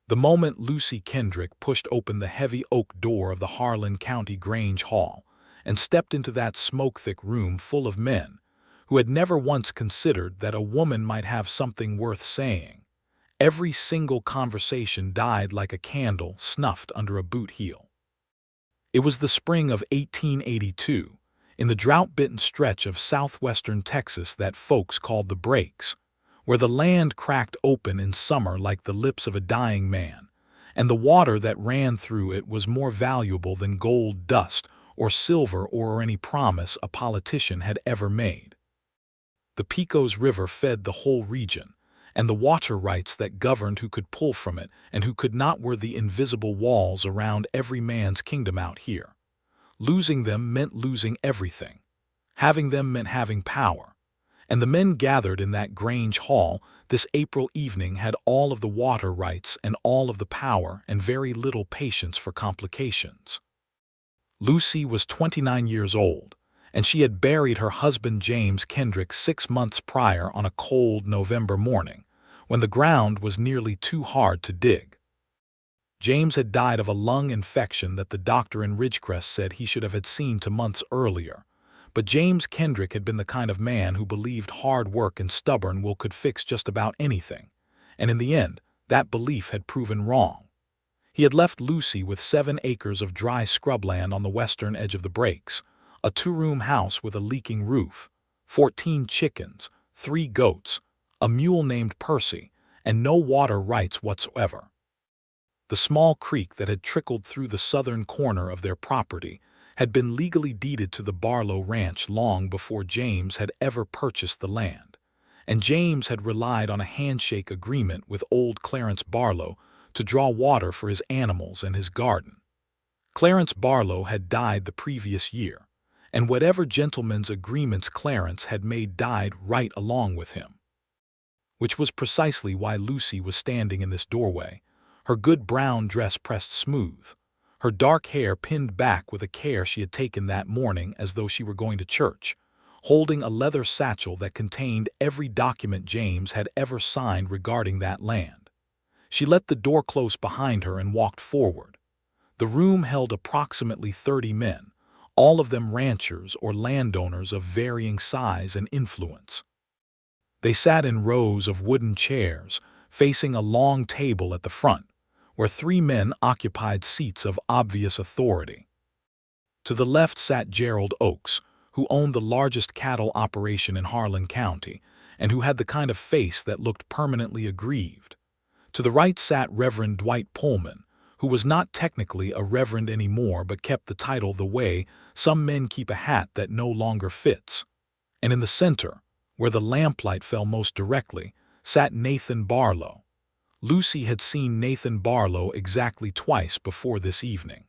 The moment Lucy Kendrick pushed open the heavy oak door of the Harlan County Grange Hall and stepped into that smoke-thick room full of men who had never once considered that a woman might have something worth saying, every single conversation died like a candle snuffed under a boot heel. It was the spring of 1882, in the drought-bitten stretch of southwestern Texas that folks called the Breaks, where the land cracked open in summer like the lips of a dying man, and the water that ran through it was more valuable than gold dust or silver or any promise a politician had ever made. The Pecos River fed the whole region, and the water rights that governed who could pull from it and who could not were the invisible walls around every man's kingdom out here. Losing them meant losing everything. Having them meant having power. And the men gathered in that Grange Hall this April evening had all of the water rights and all of the power and very little patience for complications. Lucy was 29 years old, and she had buried her husband James Kendrick 6 months prior on a cold November morning, when the ground was nearly too hard to dig. James had died of a lung infection that the doctor in Ridgecrest said he should have had seen to months earlier. But James Kendrick had been the kind of man who believed hard work and stubborn will could fix just about anything, and in the end, that belief had proven wrong. He had left Lucy with 7 acres of dry scrubland on the western edge of the Breaks, a 2-room house with a leaking roof, 14 chickens, 3 goats, a mule named Percy, and no water rights whatsoever. The small creek that had trickled through the southern corner of their property had been legally deeded to the Barlow Ranch long before James had ever purchased the land, and James had relied on a handshake agreement with old Clarence Barlow to draw water for his animals and his garden. Clarence Barlow had died the previous year, and whatever gentleman's agreements Clarence had made died right along with him. Which was precisely why Lucy was standing in this doorway, her good brown dress pressed smooth, her dark hair pinned back with a care she had taken that morning as though she were going to church, holding a leather satchel that contained every document James had ever signed regarding that land. She let the door close behind her and walked forward. The room held approximately 30 men, all of them ranchers or landowners of varying size and influence. They sat in rows of wooden chairs, facing a long table at the front, where 3 men occupied seats of obvious authority. To the left sat Gerald Oakes, who owned the largest cattle operation in Harlan County, and who had the kind of face that looked permanently aggrieved. To the right sat Reverend Dwight Pullman, who was not technically a reverend anymore but kept the title the way some men keep a hat that no longer fits. And in the center, where the lamplight fell most directly, sat Nathan Barlow. Lucy had seen Nathan Barlow exactly twice before this evening.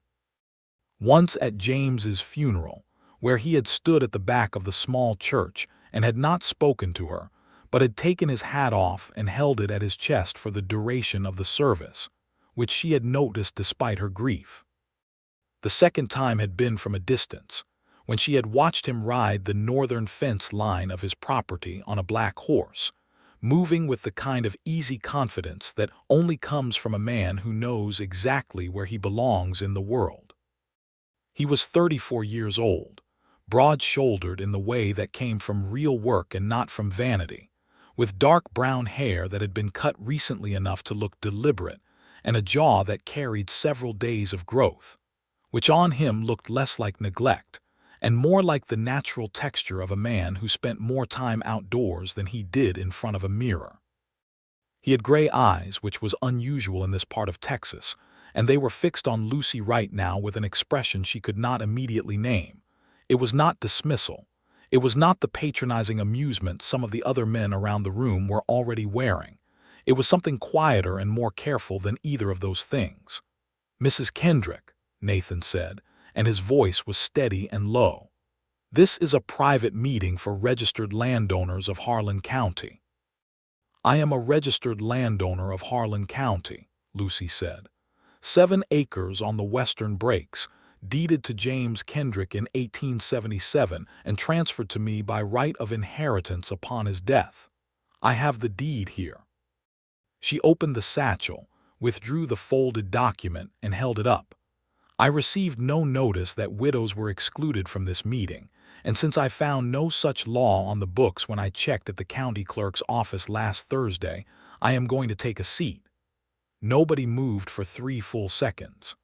Once at James's funeral, where he had stood at the back of the small church and had not spoken to her, but had taken his hat off and held it at his chest for the duration of the service, which she had noticed despite her grief. The second time had been from a distance, when she had watched him ride the northern fence line of his property on a black horse, moving with the kind of easy confidence that only comes from a man who knows exactly where he belongs in the world. He was 34 years old, broad-shouldered in the way that came from real work and not from vanity, with dark brown hair that had been cut recently enough to look deliberate, and a jaw that carried several days of growth, which on him looked less like neglect and more like the natural texture of a man who spent more time outdoors than he did in front of a mirror. He had gray eyes, which was unusual in this part of Texas, and they were fixed on Lucy right now with an expression she could not immediately name. It was not dismissal. It was not the patronizing amusement some of the other men around the room were already wearing. It was something quieter and more careful than either of those things. "Mrs. Kendrick," Nathan said, and his voice was steady and low. "This is a private meeting for registered landowners of Harlan County." "I am a registered landowner of Harlan County," Lucy said. 7 acres on the western Breaks, deeded to James Kendrick in 1877 and transferred to me by right of inheritance upon his death. I have the deed here." She opened the satchel, withdrew the folded document, and held it up. I received no notice that widows were excluded from this meeting, and since I found no such law on the books when I checked at the county clerk's office last Thursday, I am going to take a seat. Nobody moved for 3 full seconds.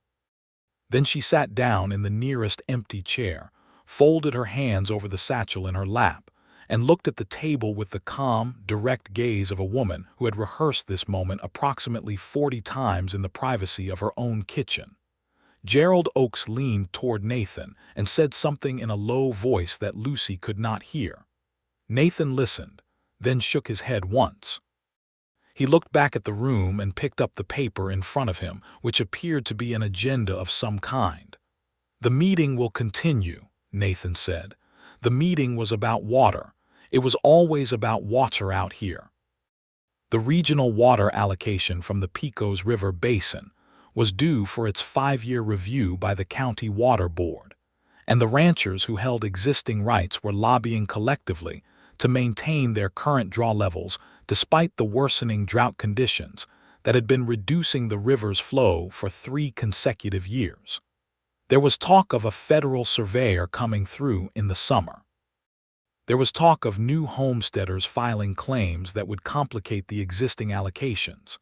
Then she sat down in the nearest empty chair, folded her hands over the satchel in her lap, and looked at the table with the calm, direct gaze of a woman who had rehearsed this moment approximately 40 times in the privacy of her own kitchen. Gerald Oakes leaned toward Nathan and said something in a low voice that Lucy could not hear. Nathan listened, then shook his head once. He looked back at the room and picked up the paper in front of him, which appeared to be an agenda of some kind. "The meeting will continue," Nathan said. "The meeting was about water. It was always about water out here. The regional water allocation from the Pecos River Basin was due for its 5-year review by the County Water Board, and the ranchers who held existing rights were lobbying collectively to maintain their current draw levels despite the worsening drought conditions that had been reducing the river's flow for 3 consecutive years. There was talk of a federal surveyor coming through in the summer. There was talk of new homesteaders filing claims that would complicate the existing allocations.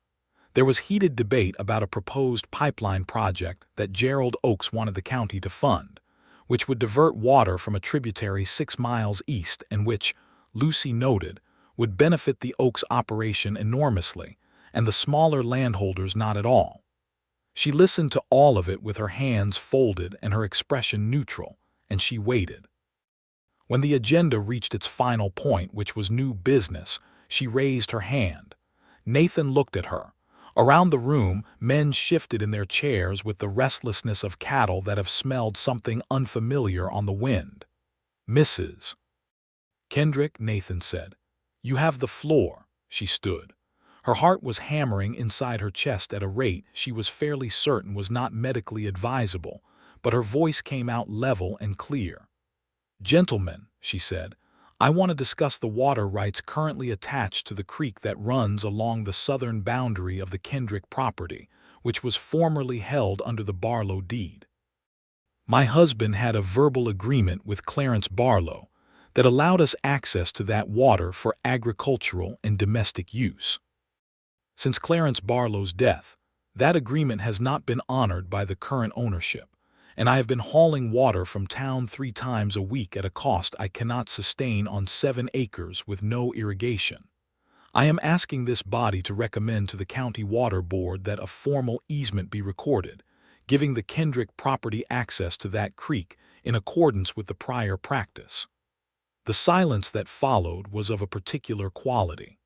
There was heated debate about a proposed pipeline project that Gerald Oakes wanted the county to fund, which would divert water from a tributary 6 miles east and which, Lucy noted, would benefit the Oakes operation enormously and the smaller landholders not at all. She listened to all of it with her hands folded and her expression neutral, and she waited. When the agenda reached its final point, which was new business, she raised her hand. Nathan looked at her. Around the room, men shifted in their chairs with the restlessness of cattle that have smelled something unfamiliar on the wind. "Mrs. Kendrick," Nathan said, "you have the floor." She stood. Her heart was hammering inside her chest at a rate she was fairly certain was not medically advisable, but her voice came out level and clear. "Gentlemen," she said, "I want to discuss the water rights currently attached to the creek that runs along the southern boundary of the Kendrick property, which was formerly held under the Barlow deed. My husband had a verbal agreement with Clarence Barlow that allowed us access to that water for agricultural and domestic use. Since Clarence Barlow's death, that agreement has not been honored by the current ownership, and I have been hauling water from town 3 times a week at a cost I cannot sustain on 7 acres with no irrigation. I am asking this body to recommend to the County Water Board that a formal easement be recorded, giving the Kendrick property access to that creek in accordance with the prior practice." The silence that followed was of a particular quality.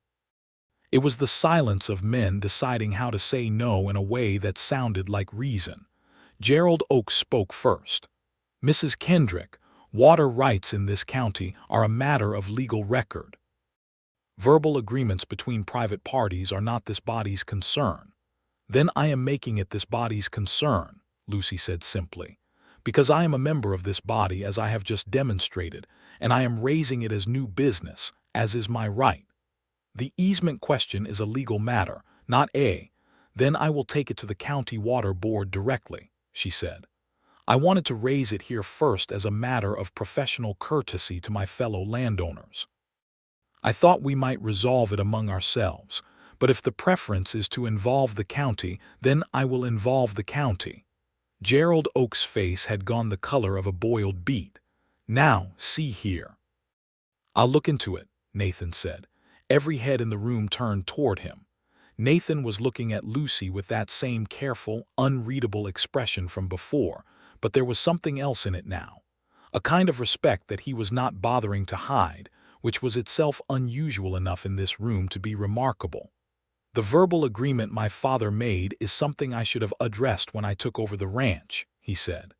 It was the silence of men deciding how to say no in a way that sounded like reason. Gerald Oakes spoke first. "Mrs. Kendrick, water rights in this county are a matter of legal record. Verbal agreements between private parties are not this body's concern." "Then I am making it this body's concern," Lucy said simply, "because I am a member of this body as I have just demonstrated, and I am raising it as new business, as is my right. The easement question is a legal matter, not a. Then I will take it to the County Water Board directly," she said. "I wanted to raise it here first as a matter of professional courtesy to my fellow landowners. I thought we might resolve it among ourselves, but if the preference is to involve the county, then I will involve the county." Gerald Oakes' face had gone the color of a boiled beet. "Now, see here." "I'll look into it," Nathan said. Every head in the room turned toward him. Nathan was looking at Lucy with that same careful, unreadable expression from before, but there was something else in it now. A kind of respect that he was not bothering to hide, which was itself unusual enough in this room to be remarkable. "The verbal agreement my father made is something I should have addressed when I took over the ranch," he said.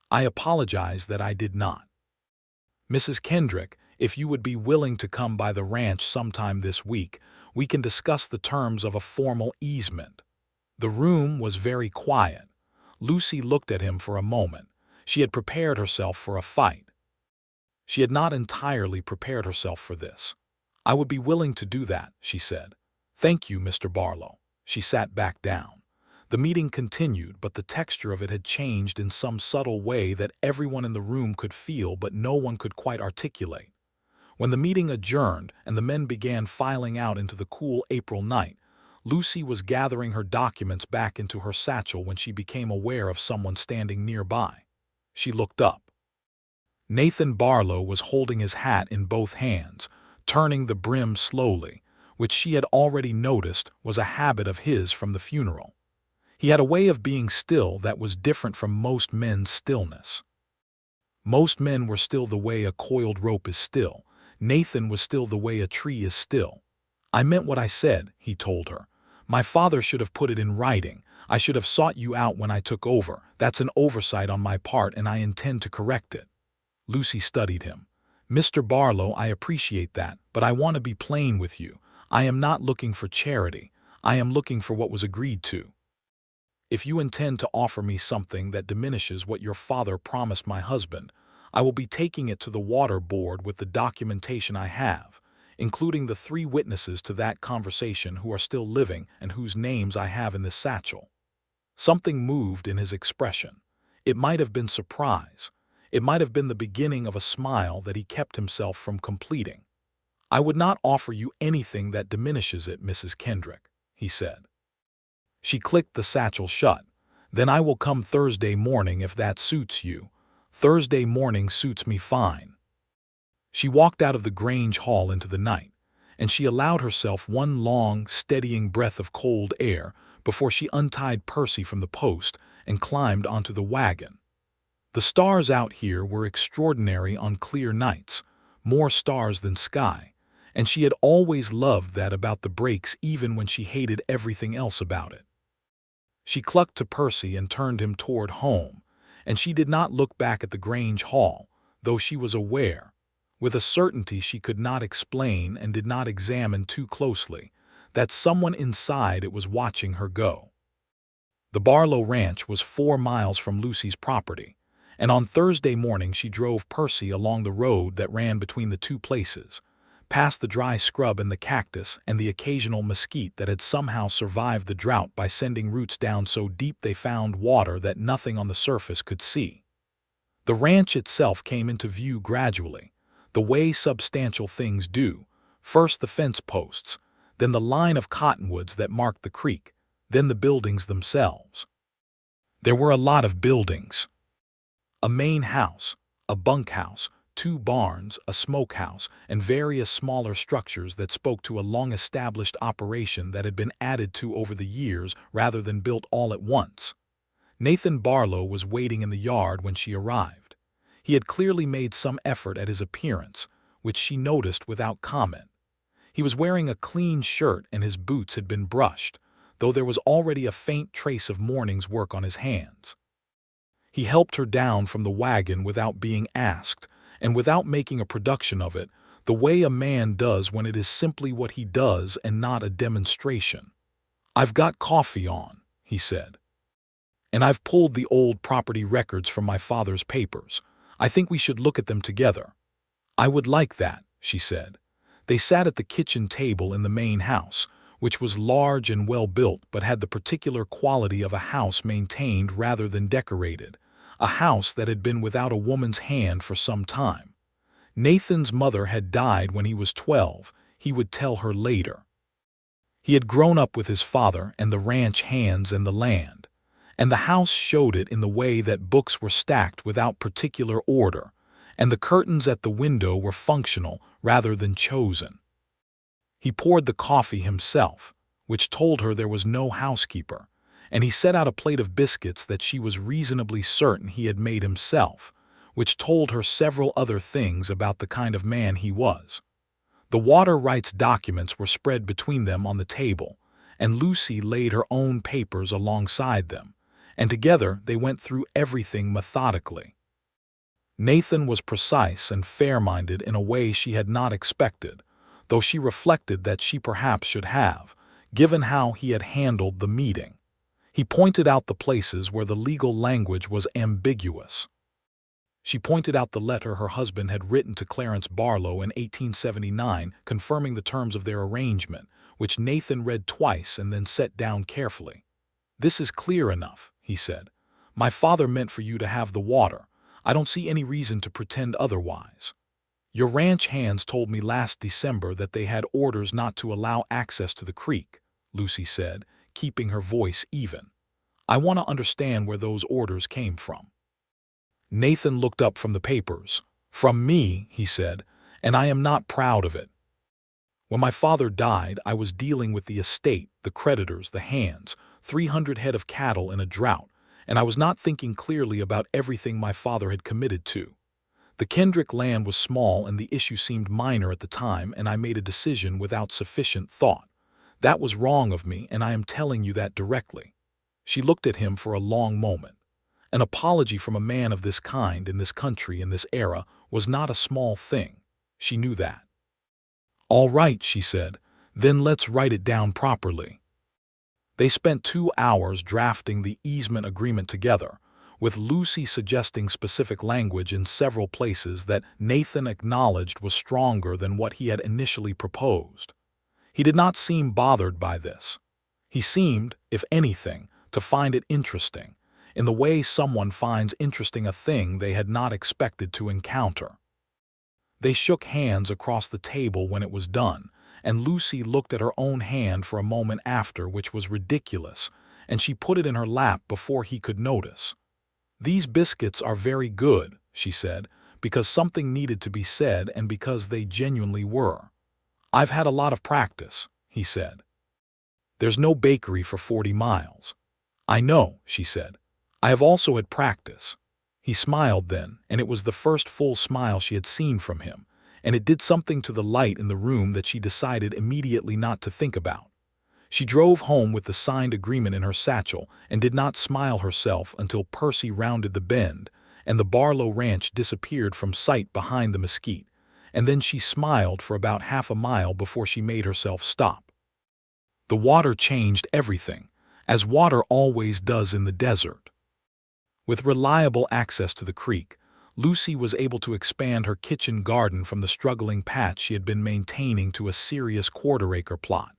"I apologize that I did not. Mrs. Kendrick, if you would be willing to come by the ranch sometime this week, we can discuss the terms of a formal easement." The room was very quiet. Lucy looked at him for a moment. She had prepared herself for a fight. She had not entirely prepared herself for this. "I would be willing to do that," she said. "Thank you, Mr. Barlow." She sat back down. The meeting continued, but the texture of it had changed in some subtle way that everyone in the room could feel but no one could quite articulate. When the meeting adjourned and the men began filing out into the cool April night, Lucy was gathering her documents back into her satchel when she became aware of someone standing nearby. She looked up. Nathan Barlow was holding his hat in both hands, turning the brim slowly, which she had already noticed was a habit of his from the funeral. He had a way of being still that was different from most men's stillness. Most men were still the way a coiled rope is still. Nathan was still the way a tree is still. "I meant what I said," he told her. "My father should have put it in writing. I should have sought you out when I took over. That's an oversight on my part and I intend to correct it." Lucy studied him. "Mr. Barlow, I appreciate that, but I want to be plain with you. I am not looking for charity. I am looking for what was agreed to. If you intend to offer me something that diminishes what your father promised my husband, I will be taking it to the water board with the documentation I have, including the 3 witnesses to that conversation who are still living and whose names I have in this satchel." Something moved in his expression. It might have been surprise. It might have been the beginning of a smile that he kept himself from completing. "I would not offer you anything that diminishes it, Mrs. Kendrick," he said. She clicked the satchel shut. "Then I will come Thursday morning if that suits you." "Thursday morning suits me fine." She walked out of the Grange hall into the night, and she allowed herself one long, steadying breath of cold air before she untied Percy from the post and climbed onto the wagon. The stars out here were extraordinary on clear nights, more stars than sky, and she had always loved that about the breaks even when she hated everything else about it. She clucked to Percy and turned him toward home, and she did not look back at the Grange hall, though she was aware, with a certainty she could not explain and did not examine too closely, that someone inside it was watching her go. The Barlow Ranch was 4 miles from Lucy's property, and on Thursday morning she drove Percy along the road that ran between the 2 places, past the dry scrub and the cactus and the occasional mesquite that had somehow survived the drought by sending roots down so deep they found water that nothing on the surface could see. The ranch itself came into view gradually, the way substantial things do, first the fence posts, then the line of cottonwoods that marked the creek, then the buildings themselves. There were a lot of buildings. A main house, a bunkhouse, 2 barns, a smokehouse, and various smaller structures that spoke to a long-established operation that had been added to over the years rather than built all at once. Nathan Barlow was waiting in the yard when she arrived. He had clearly made some effort at his appearance, which she noticed without comment. He was wearing a clean shirt and his boots had been brushed, though there was already a faint trace of morning's work on his hands. He helped her down from the wagon without being asked, and without making a production of it, the way a man does when it is simply what he does and not a demonstration. "I've got coffee on," he said. "And I've pulled the old property records from my father's papers. I think we should look at them together." "I would like that," she said. They sat at the kitchen table in the main house, which was large and well-built but had the particular quality of a house maintained rather than decorated, a house that had been without a woman's hand for some time. Nathan's mother had died when he was 12, he would tell her later. He had grown up with his father and the ranch hands and the land, and the house showed it in the way that books were stacked without particular order, and the curtains at the window were functional rather than chosen. He poured the coffee himself, which told her there was no housekeeper, and he set out a plate of biscuits that she was reasonably certain he had made himself, which told her several other things about the kind of man he was. The water rights documents were spread between them on the table, and Lucy laid her own papers alongside them, and together they went through everything methodically. Nathan was precise and fair-minded in a way she had not expected, though she reflected that she perhaps should have, given how he had handled the meeting. He pointed out the places where the legal language was ambiguous. She pointed out the letter her husband had written to Clarence Barlow in 1879 confirming the terms of their arrangement, which Nathan read twice and then set down carefully. "This is clear enough," he said. "My father meant for you to have the water. I don't see any reason to pretend otherwise." "Your ranch hands told me last December that they had orders not to allow access to the creek," Lucy said, keeping her voice even. "I want to understand where those orders came from." Nathan looked up from the papers. "From me," he said, "and I am not proud of it. When my father died, I was dealing with the estate, the creditors, the hands, 300 head of cattle in a drought, and I was not thinking clearly about everything my father had committed to. The Kendrick land was small and the issue seemed minor at the time, and I made a decision without sufficient thought. That was wrong of me, and I am telling you that directly." She looked at him for a long moment. An apology from a man of this kind in this country in this era was not a small thing. She knew that. "All right," she said, "then let's write it down properly." They spent 2 hours drafting the easement agreement together, with Lucy suggesting specific language in several places that Nathan acknowledged was stronger than what he had initially proposed. He did not seem bothered by this. He seemed, if anything, to find it interesting, in the way someone finds interesting a thing they had not expected to encounter. They shook hands across the table when it was done, and Lucy looked at her own hand for a moment after, which was ridiculous, and she put it in her lap before he could notice. "These biscuits are very good," she said, because something needed to be said and because they genuinely were. "I've had a lot of practice," he said. "There's no bakery for 40 miles. "I know," she said. "I have also had practice." He smiled then, and it was the first full smile she had seen from him, and it did something to the light in the room that she decided immediately not to think about. She drove home with the signed agreement in her satchel and did not smile herself until Percy rounded the bend and the Barlow ranch disappeared from sight behind the mesquite, and then she smiled for about half a mile before she made herself stop. The water changed everything, as water always does in the desert. With reliable access to the creek, Lucy was able to expand her kitchen garden from the struggling patch she had been maintaining to a serious quarter-acre plot.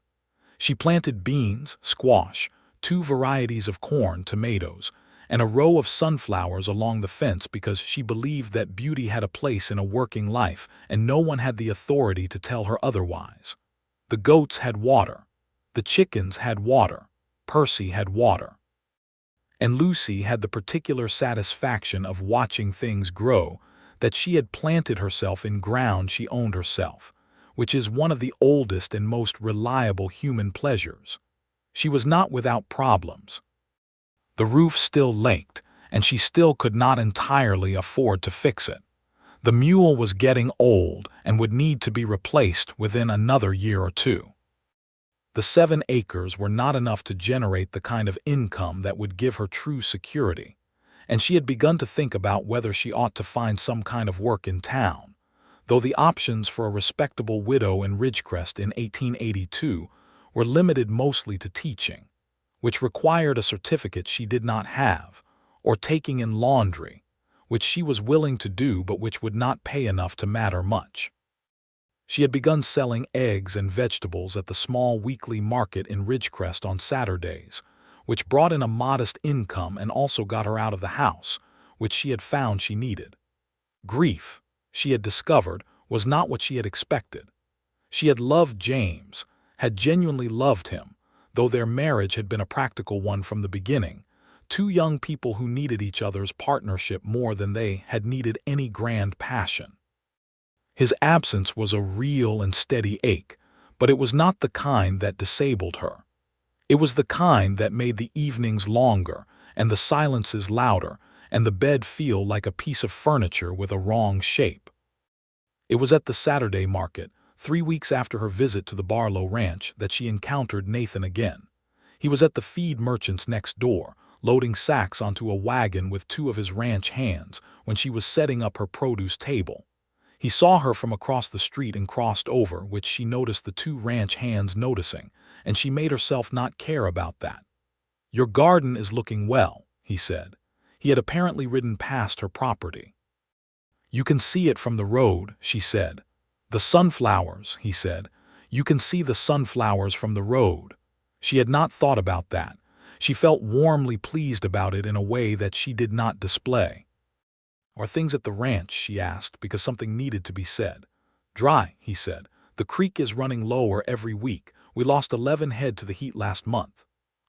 She planted beans, squash, 2 varieties of corn, tomatoes, and a row of sunflowers along the fence because she believed that beauty had a place in a working life and no one had the authority to tell her otherwise. The goats had water. The chickens had water. Percy had water. And Lucy had the particular satisfaction of watching things grow that she had planted herself in ground she owned herself, which is one of the oldest and most reliable human pleasures. She was not without problems. The roof still leaked, and she still could not entirely afford to fix it. The mule was getting old and would need to be replaced within another year or 2. The 7 acres were not enough to generate the kind of income that would give her true security, and she had begun to think about whether she ought to find some kind of work in town, though the options for a respectable widow in Ridgecrest in 1882 were limited mostly to teaching, which required a certificate she did not have, or taking in laundry, which she was willing to do but which would not pay enough to matter much. She had begun selling eggs and vegetables at the small weekly market in Ridgecrest on Saturdays, which brought in a modest income and also got her out of the house, which she had found she needed. Grief, she had discovered, was not what she had expected. She had loved James, had genuinely loved him, though their marriage had been a practical one from the beginning, 2 young people who needed each other's partnership more than they had needed any grand passion. His absence was a real and steady ache, but it was not the kind that disabled her. It was the kind that made the evenings longer and the silences louder and the bed feel like a piece of furniture with a wrong shape. It was at the Saturday market, 3 weeks after her visit to the Barlow ranch, that she encountered Nathan again. He was at the feed merchant's next door, loading sacks onto a wagon with 2 of his ranch hands when she was setting up her produce table. He saw her from across the street and crossed over, which she noticed the 2 ranch hands noticing, and she made herself not care about that. "Your garden is looking well," he said. He had apparently ridden past her property. "You can see it from the road," she said. "The sunflowers," he said. "You can see the sunflowers from the road." She had not thought about that. She felt warmly pleased about it in a way that she did not display. "Are things at the ranch?" she asked, because something needed to be said. "Dry," he said. "The creek is running lower every week. We lost 11 head to the heat last month."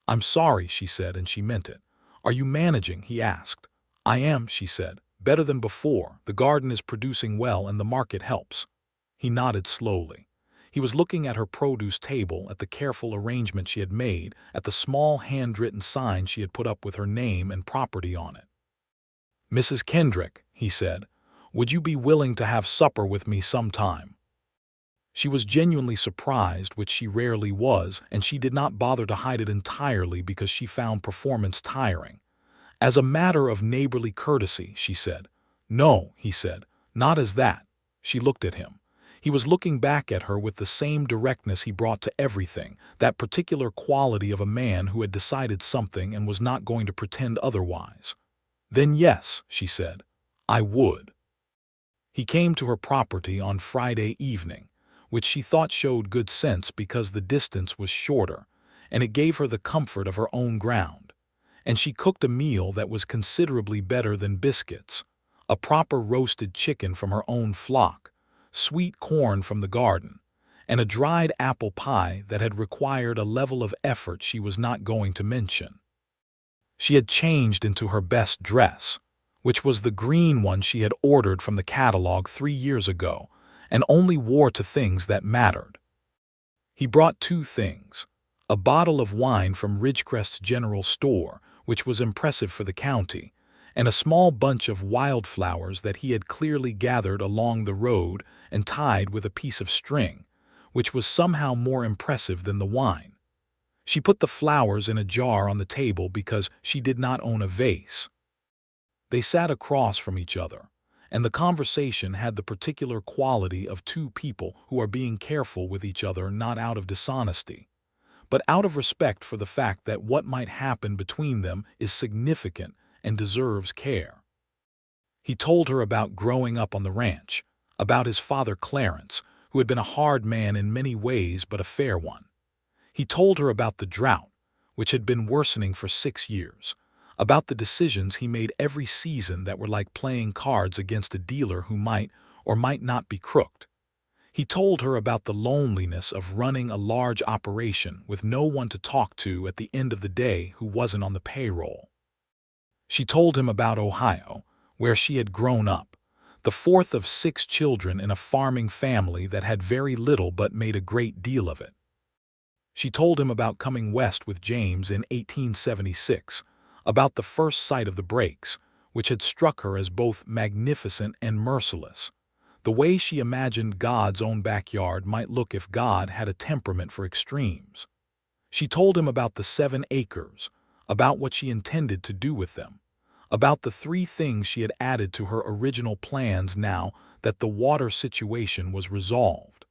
"I'm sorry," she said, and she meant it. "Are you managing?" he asked. "I am," she said. "Better than before. The garden is producing well and the market helps." He nodded slowly. He was looking at her produce table, at the careful arrangement she had made, at the small handwritten sign she had put up with her name and property on it. "Mrs. Kendrick," he said, "would you be willing to have supper with me sometime?" She was genuinely surprised, which she rarely was, and she did not bother to hide it entirely because she found performance tiring. "As a matter of neighborly courtesy," she said. "No," he said, "not as that." She looked at him. He was looking back at her with the same directness he brought to everything, that particular quality of a man who had decided something and was not going to pretend otherwise. "Then yes," she said, "I would." He came to her property on Friday evening, which she thought showed good sense because the distance was shorter, and it gave her the comfort of her own ground. And she cooked a meal that was considerably better than biscuits, a proper roasted chicken from her own flock, sweet corn from the garden, and a dried apple pie that had required a level of effort she was not going to mention. She had changed into her best dress, which was the green one she had ordered from the catalog 3 years ago, and only wore to things that mattered. He brought 2 things: a bottle of wine from Ridgecrest's general store, which was impressive for the county, and a small bunch of wildflowers that he had clearly gathered along the road and tied with a piece of string, which was somehow more impressive than the wine. She put the flowers in a jar on the table because she did not own a vase. They sat across from each other, and the conversation had the particular quality of 2 people who are being careful with each other, not out of dishonesty, but out of respect for the fact that what might happen between them is significant and deserves care. He told her about growing up on the ranch, about his father Clarence, who had been a hard man in many ways but a fair one. He told her about the drought, which had been worsening for 6 years, about the decisions he made every season that were like playing cards against a dealer who might or might not be crooked. He told her about the loneliness of running a large operation with no one to talk to at the end of the day who wasn't on the payroll. She told him about Ohio, where she had grown up, the 4th of 6 children in a farming family that had very little but made a great deal of it. She told him about coming west with James in 1876, about the first sight of the breaks, which had struck her as both magnificent and merciless, the way she imagined God's own backyard might look if God had a temperament for extremes. She told him about the 7 acres, about what she intended to do with them, about the 3 things she had added to her original plans now that the water situation was resolved.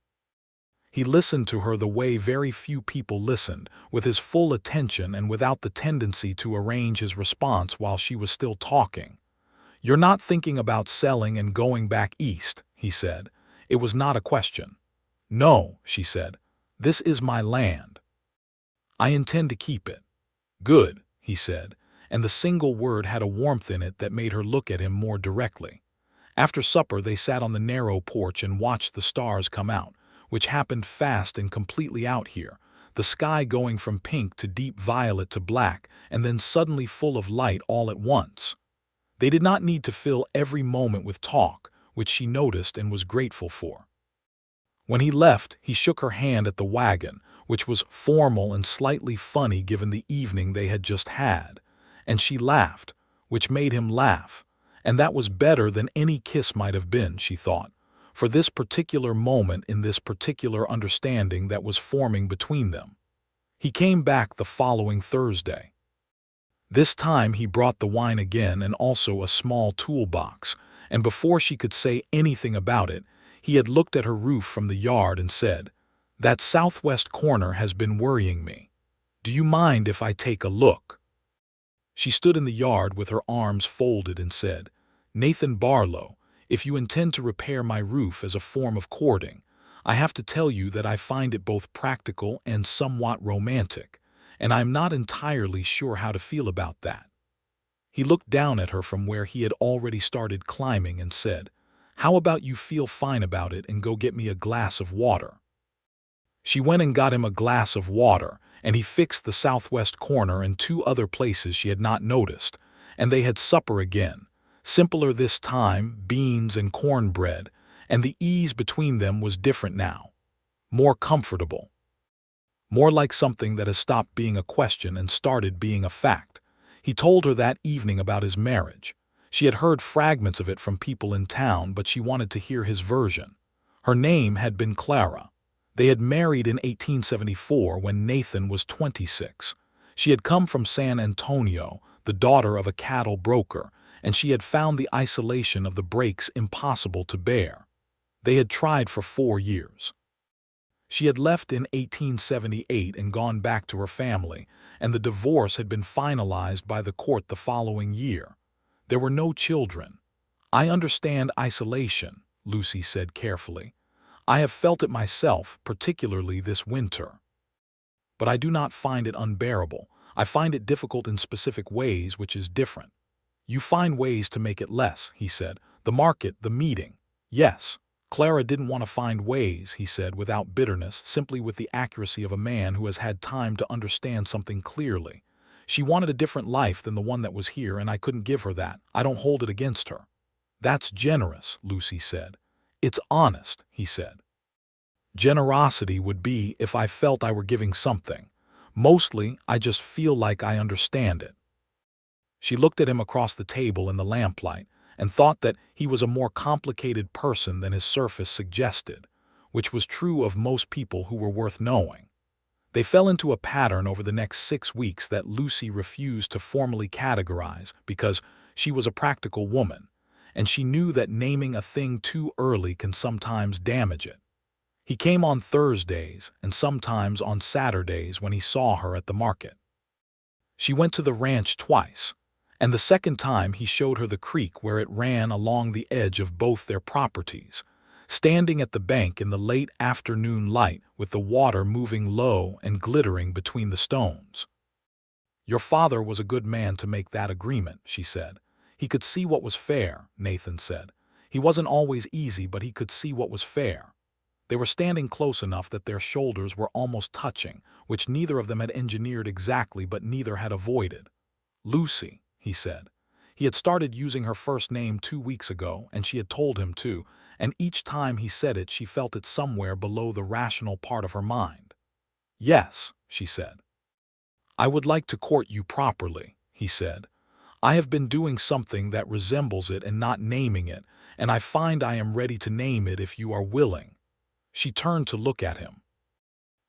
He listened to her the way very few people listened, with his full attention and without the tendency to arrange his response while she was still talking. "You're not thinking about selling and going back east," he said. It was not a question. "No," she said. "This is my land. I intend to keep it." "Good," he said, and the single word had a warmth in it that made her look at him more directly. After supper they sat on the narrow porch and watched the stars come out, which happened fast and completely out here, the sky going from pink to deep violet to black, and then suddenly full of light all at once. They did not need to fill every moment with talk, which she noticed and was grateful for. When he left, he shook her hand at the wagon, which was formal and slightly funny given the evening they had just had, and she laughed, which made him laugh, and that was better than any kiss might have been, she thought, for this particular moment in this particular understanding that was forming between them. He came back the following Thursday. This time he brought the wine again and also a small toolbox, and before she could say anything about it, he had looked at her roof from the yard and said, "That southwest corner has been worrying me. Do you mind if I take a look?" She stood in the yard with her arms folded and said, "Nathan Barlow, if you intend to repair my roof as a form of courting, I have to tell you that I find it both practical and somewhat romantic, and I'm not entirely sure how to feel about that." He looked down at her from where he had already started climbing and said, "How about you feel fine about it and go get me a glass of water?" She went and got him a glass of water, and he fixed the southwest corner and two other places she had not noticed, and they had supper again, simpler this time, beans and cornbread, and the ease between them was different now, more comfortable, more like something that has stopped being a question and started being a fact. He told her that evening about his marriage. She had heard fragments of it from people in town, but she wanted to hear his version. Her name had been Clara. They had married in 1874 when Nathan was 26. She had come from San Antonio, the daughter of a cattle broker, and she had found the isolation of the breaks impossible to bear. They had tried for 4 years. She had left in 1878 and gone back to her family, and the divorce had been finalized by the court the following year. There were no children. "I understand isolation," Lucy said carefully. "I have felt it myself, particularly this winter. But I do not find it unbearable. I find it difficult in specific ways, which is different." "You find ways to make it less," he said. "The market, the meeting." "Yes." Clara didn't want to find ways, he said, without bitterness, simply with the accuracy of a man who has had time to understand something clearly. "She wanted a different life than the one that was here, and I couldn't give her that. I don't hold it against her." "That's generous," Lucy said. "It's honest," he said. "Generosity would be if I felt I were giving something. Mostly, I just feel like I understand it." She looked at him across the table in the lamplight and thought that he was a more complicated person than his surface suggested, which was true of most people who were worth knowing. They fell into a pattern over the next 6 weeks that Lucy refused to formally categorize because she was a practical woman, and she knew that naming a thing too early can sometimes damage it. He came on Thursdays and sometimes on Saturdays when he saw her at the market. She went to the ranch twice, and the second time he showed her the creek where it ran along the edge of both their properties, standing at the bank in the late afternoon light with the water moving low and glittering between the stones. "Your father was a good man to make that agreement," she said. "He could see what was fair," Nathan said. "He wasn't always easy, but he could see what was fair." They were standing close enough that their shoulders were almost touching, which neither of them had engineered exactly but neither had avoided. "Lucy," he said. He had started using her first name 2 weeks ago, and she had told him to, and each time he said it she felt it somewhere below the rational part of her mind. "Yes," she said. "I would like to court you properly," he said. "I have been doing something that resembles it and not naming it, and I find I am ready to name it if you are willing." She turned to look at him.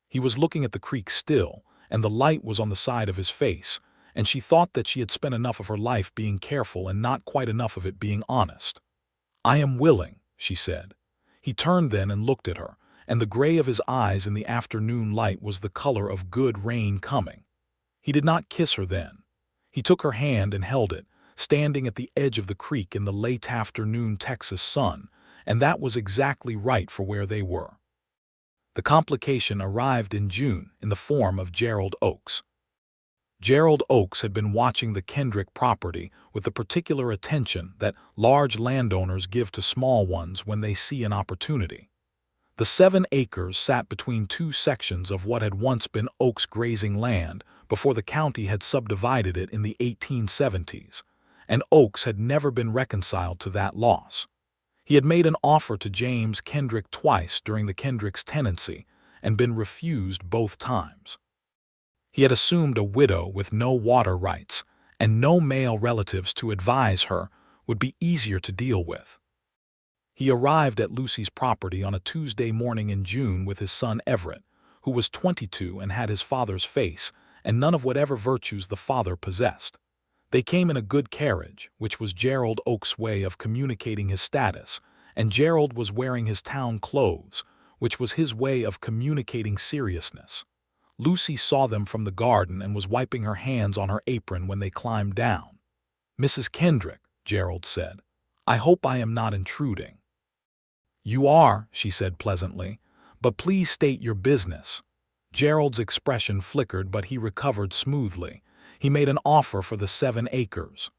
He was looking at the creek still, and the light was on the side of his face, and she thought that she had spent enough of her life being careful and not quite enough of it being honest. "I am willing," she said. He turned then and looked at her, and the gray of his eyes in the afternoon light was the color of good rain coming. He did not kiss her then. He took her hand and held it, standing at the edge of the creek in the late afternoon Texas sun, and that was exactly right for where they were. The complication arrived in June in the form of Gerald Oakes. Gerald Oakes had been watching the Kendrick property with the particular attention that large landowners give to small ones when they see an opportunity. The 7 acres sat between 2 sections of what had once been Oakes grazing land before the county had subdivided it in the 1870s, and Oakes had never been reconciled to that loss. He had made an offer to James Kendrick twice during the Kendrick's tenancy and been refused both times. He had assumed a widow with no water rights and no male relatives to advise her would be easier to deal with. He arrived at Lucy's property on a Tuesday morning in June with his son Everett, who was 22 and had his father's face and none of whatever virtues the father possessed. They came in a good carriage, which was Gerald Oakes' way of communicating his status, and Gerald was wearing his town clothes, which was his way of communicating seriousness. Lucy saw them from the garden and was wiping her hands on her apron when they climbed down. "Mrs. Kendrick," Gerald said, "I hope I am not intruding." "You are," she said pleasantly, "but please state your business." Gerald's expression flickered, but he recovered smoothly. He made an offer for the 7 acres.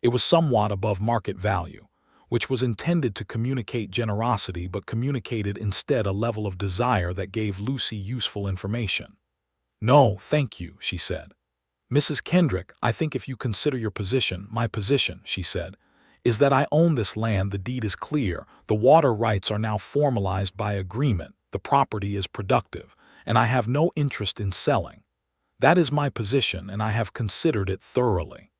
It was somewhat above market value, which was intended to communicate generosity but communicated instead a level of desire that gave Lucy useful information. "No, thank you," she said. "Mrs. Kendrick, I think if you consider your position, my position," she said, "is that I own this land, the deed is clear, the water rights are now formalized by agreement, the property is productive, and I have no interest in selling. That is my position, and I have considered it thoroughly."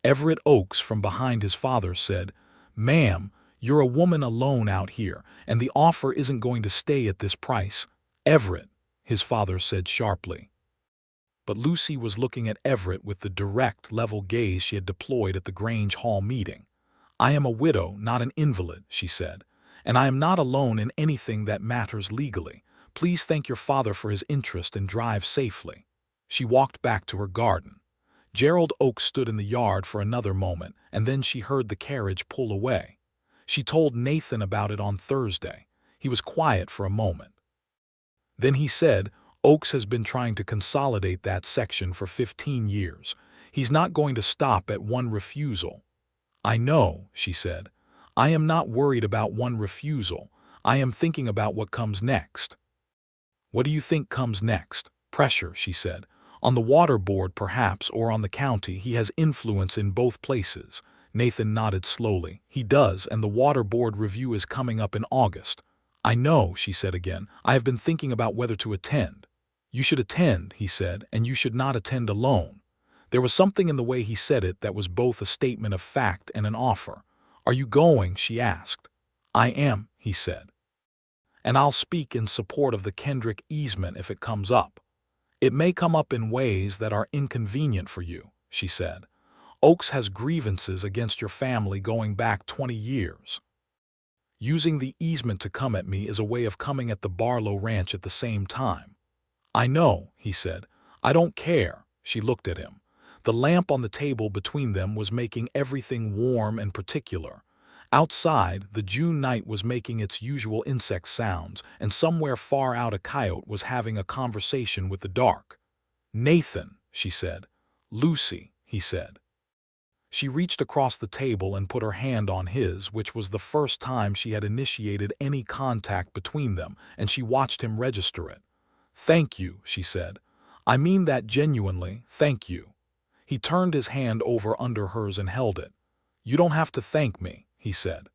Everett Oakes from behind his father said, "Ma'am, you're a woman alone out here, and the offer isn't going to stay at this price." "Everett," his father said sharply. But Lucy was looking at Everett with the direct, level gaze she had deployed at the Grange Hall meeting. "I am a widow, not an invalid," she said, "and I am not alone in anything that matters legally. Please thank your father for his interest and drive safely." She walked back to her garden. Gerald Oakes stood in the yard for another moment, and then she heard the carriage pull away. She told Nathan about it on Thursday. He was quiet for a moment. Then he said, "Oakes has been trying to consolidate that section for 15 years. He's not going to stop at one refusal." "I know," she said. "I am not worried about one refusal. I am thinking about what comes next." "What do you think comes next?" "Pressure," she said. "On the water board, perhaps, or on the county. He has influence in both places." Nathan nodded slowly. "He does, and the water board review is coming up in August." "I know," she said again. "I have been thinking about whether to attend." "You should attend," he said, "and you should not attend alone." There was something in the way he said it that was both a statement of fact and an offer. "Are you going?" she asked. "I am," he said. "And I'll speak in support of the Kendrick easement if it comes up." "It may come up in ways that are inconvenient for you," she said. "Oakes has grievances against your family going back 20 years. Using the easement to come at me is a way of coming at the Barlow ranch at the same time." "I know," he said. "I don't care." She looked at him. The lamp on the table between them was making everything warm and particular. Outside, the June night was making its usual insect sounds, and somewhere far out a coyote was having a conversation with the dark. "Nathan," she said. "Lucy," he said. She reached across the table and put her hand on his, which was the first time she had initiated any contact between them, and she watched him register it. "Thank you," she said. "I mean that genuinely, thank you." He turned his hand over under hers and held it. "You don't have to thank me," he said.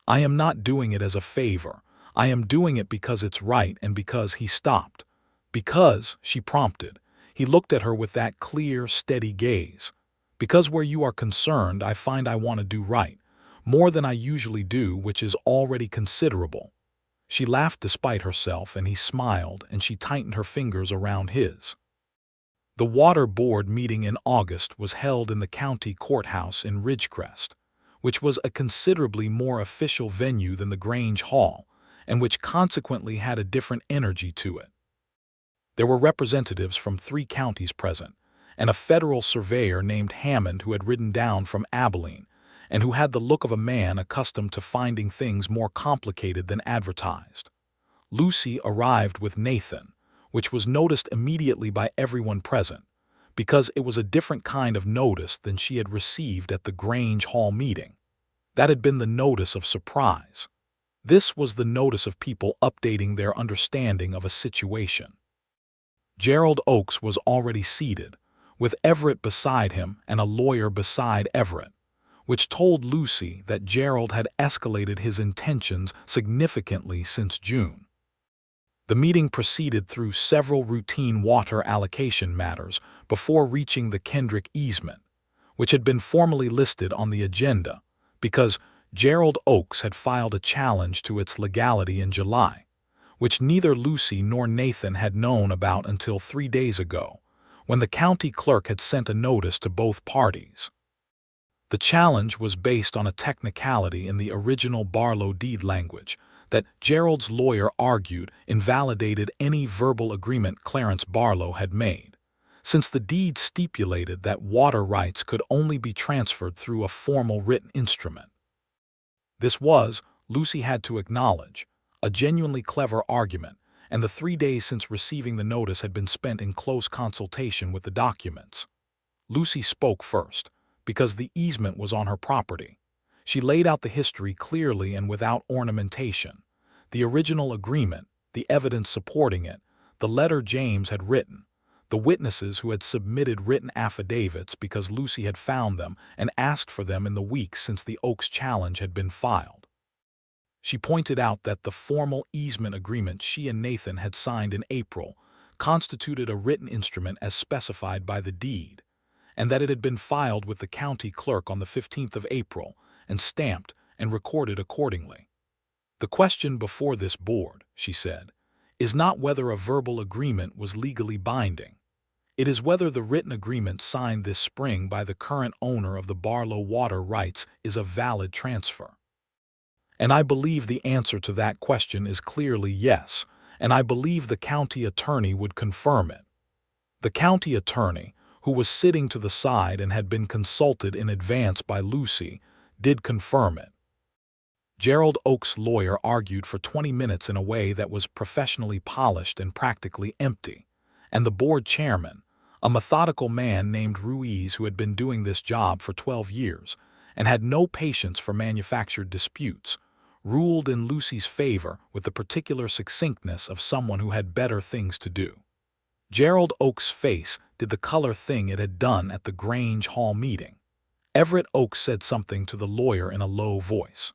"I am not doing it as a favor. I am doing it because it's right and because," he stopped. "Because," she prompted. He looked at her with that clear, steady gaze. "Because where you are concerned, I find I want to do right. More than I usually do, which is already considerable." She laughed despite herself, and he smiled, and she tightened her fingers around his. The water board meeting in August was held in the county courthouse in Ridgecrest, which was a considerably more official venue than the Grange Hall, and which consequently had a different energy to it. There were representatives from 3 counties present, and a federal surveyor named Hammond who had ridden down from Abilene, and who had the look of a man accustomed to finding things more complicated than advertised. Lucy arrived with Nathan, which was noticed immediately by everyone present, because it was a different kind of notice than she had received at the Grange Hall meeting. That had been the notice of surprise. This was the notice of people updating their understanding of a situation. Gerald Oakes was already seated, with Everett beside him and a lawyer beside Everett, which told Lucy that Gerald had escalated his intentions significantly since June. The meeting proceeded through several routine water allocation matters before reaching the Kendrick easement, which had been formally listed on the agenda because Gerald Oakes had filed a challenge to its legality in July, which neither Lucy nor Nathan had known about until 3 days ago, when the county clerk had sent a notice to both parties. The challenge was based on a technicality in the original Barlow deed language that Gerald's lawyer argued invalidated any verbal agreement Clarence Barlow had made, since the deed stipulated that water rights could only be transferred through a formal written instrument. This was, Lucy had to acknowledge, a genuinely clever argument, and the 3 days since receiving the notice had been spent in close consultation with the documents. Lucy spoke first, because the easement was on her property. She laid out the history clearly and without ornamentation. The original agreement, the evidence supporting it, the letter James had written, the witnesses who had submitted written affidavits because Lucy had found them and asked for them in the weeks since the Oaks challenge had been filed. She pointed out that the formal easement agreement she and Nathan had signed in April constituted a written instrument as specified by the deed, and that it had been filed with the county clerk on the 15th of April and stamped and recorded accordingly. The question before this board, she said, is not whether a verbal agreement was legally binding. It is whether the written agreement signed this spring by the current owner of the Barlow water rights is a valid transfer. And I believe the answer to that question is clearly yes, and I believe the county attorney would confirm it. The county attorney, who was sitting to the side and had been consulted in advance by Lucy, did confirm it. Gerald Oak's lawyer argued for 20 minutes in a way that was professionally polished and practically empty, and the board chairman, a methodical man named Ruiz who had been doing this job for 12 years and had no patience for manufactured disputes, ruled in Lucy's favor with the particular succinctness of someone who had better things to do. Gerald Oak's face did the color thing it had done at the Grange Hall meeting. Everett Oaks said something to the lawyer in a low voice.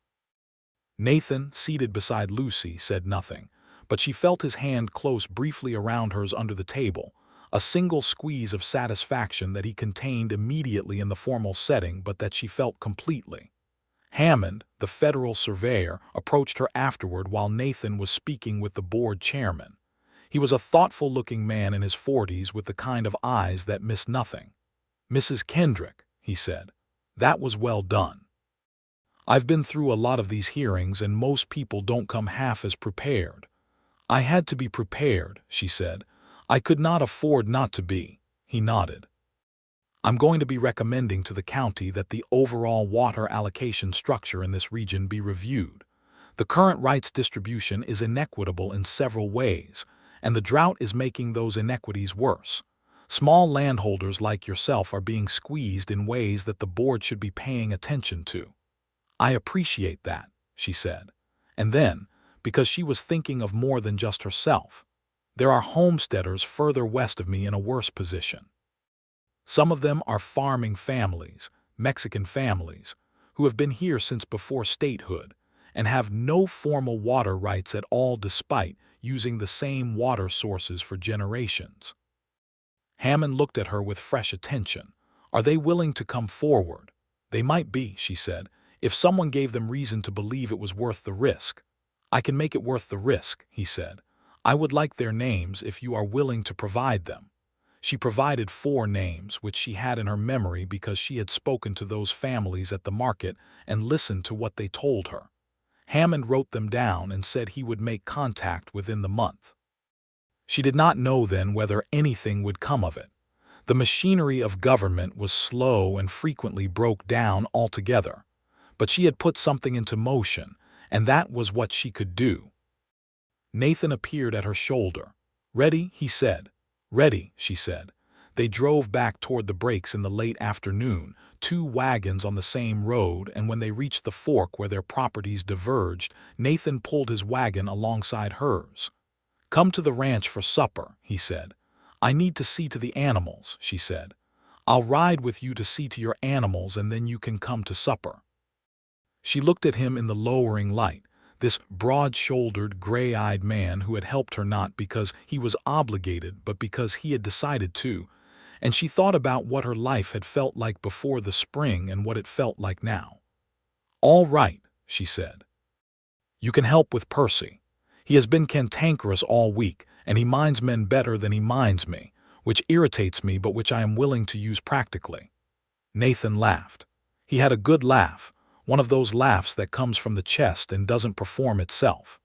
Nathan, seated beside Lucy, said nothing, but she felt his hand close briefly around hers under the table, a single squeeze of satisfaction that he contained immediately in the formal setting but that she felt completely. Hammond, the federal surveyor, approached her afterward while Nathan was speaking with the board chairman. He was a thoughtful-looking man in his 40s with the kind of eyes that miss nothing. "Mrs. Kendrick," he said, "that was well done. I've been through a lot of these hearings and most people don't come half as prepared." "I had to be prepared," she said. "I could not afford not to be." He nodded. "I'm going to be recommending to the county that the overall water allocation structure in this region be reviewed. The current rights distribution is inequitable in several ways, and the drought is making those inequities worse. Small landholders like yourself are being squeezed in ways that the board should be paying attention to." "I appreciate that," she said. And then, because she was thinking of more than just herself, "There are homesteaders further west of me in a worse position. Some of them are farming families, Mexican families, who have been here since before statehood and have no formal water rights at all despite using the same water sources for generations." Hammond looked at her with fresh attention. "Are they willing to come forward?" "They might be," she said, "if someone gave them reason to believe it was worth the risk." "I can make it worth the risk," he said. "I would like their names if you are willing to provide them." She provided 4 names, which she had in her memory because she had spoken to those families at the market and listened to what they told her. Hammond wrote them down and said he would make contact within the month. She did not know then whether anything would come of it. The machinery of government was slow and frequently broke down altogether, but she had put something into motion, and that was what she could do. Nathan appeared at her shoulder. "Ready?" he said. "Ready," she said. They drove back toward the breaks in the late afternoon, 2 wagons on the same road, and when they reached the fork where their properties diverged, Nathan pulled his wagon alongside hers. "Come to the ranch for supper," he said. "I need to see to the animals," she said. "I'll ride with you to see to your animals and then you can come to supper." She looked at him in the lowering light, this broad-shouldered, gray-eyed man who had helped her not because he was obligated but because he had decided to, and she thought about what her life had felt like before the spring and what it felt like now. "All right," she said. "You can help with Percy. He has been cantankerous all week, and he minds men better than he minds me, which irritates me but which I am willing to use practically." Nathan laughed. He had a good laugh, one of those laughs that comes from the chest and doesn't perform itself.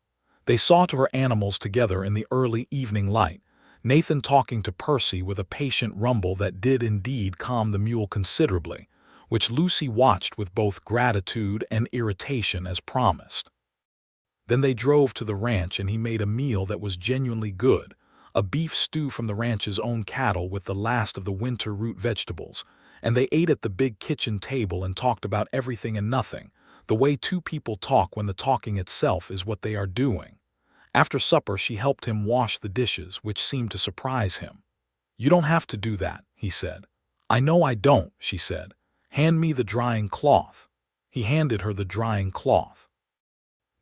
They saw to her animals together in the early evening light, Nathan talking to Percy with a patient rumble that did indeed calm the mule considerably, which Lucy watched with both gratitude and irritation as promised. Then they drove to the ranch and he made a meal that was genuinely good, a beef stew from the ranch's own cattle with the last of the winter root vegetables, and they ate at the big kitchen table and talked about everything and nothing, the way two people talk when the talking itself is what they are doing. After supper, she helped him wash the dishes, which seemed to surprise him. "You don't have to do that," he said. "I know I don't," she said. "Hand me the drying cloth." He handed her the drying cloth.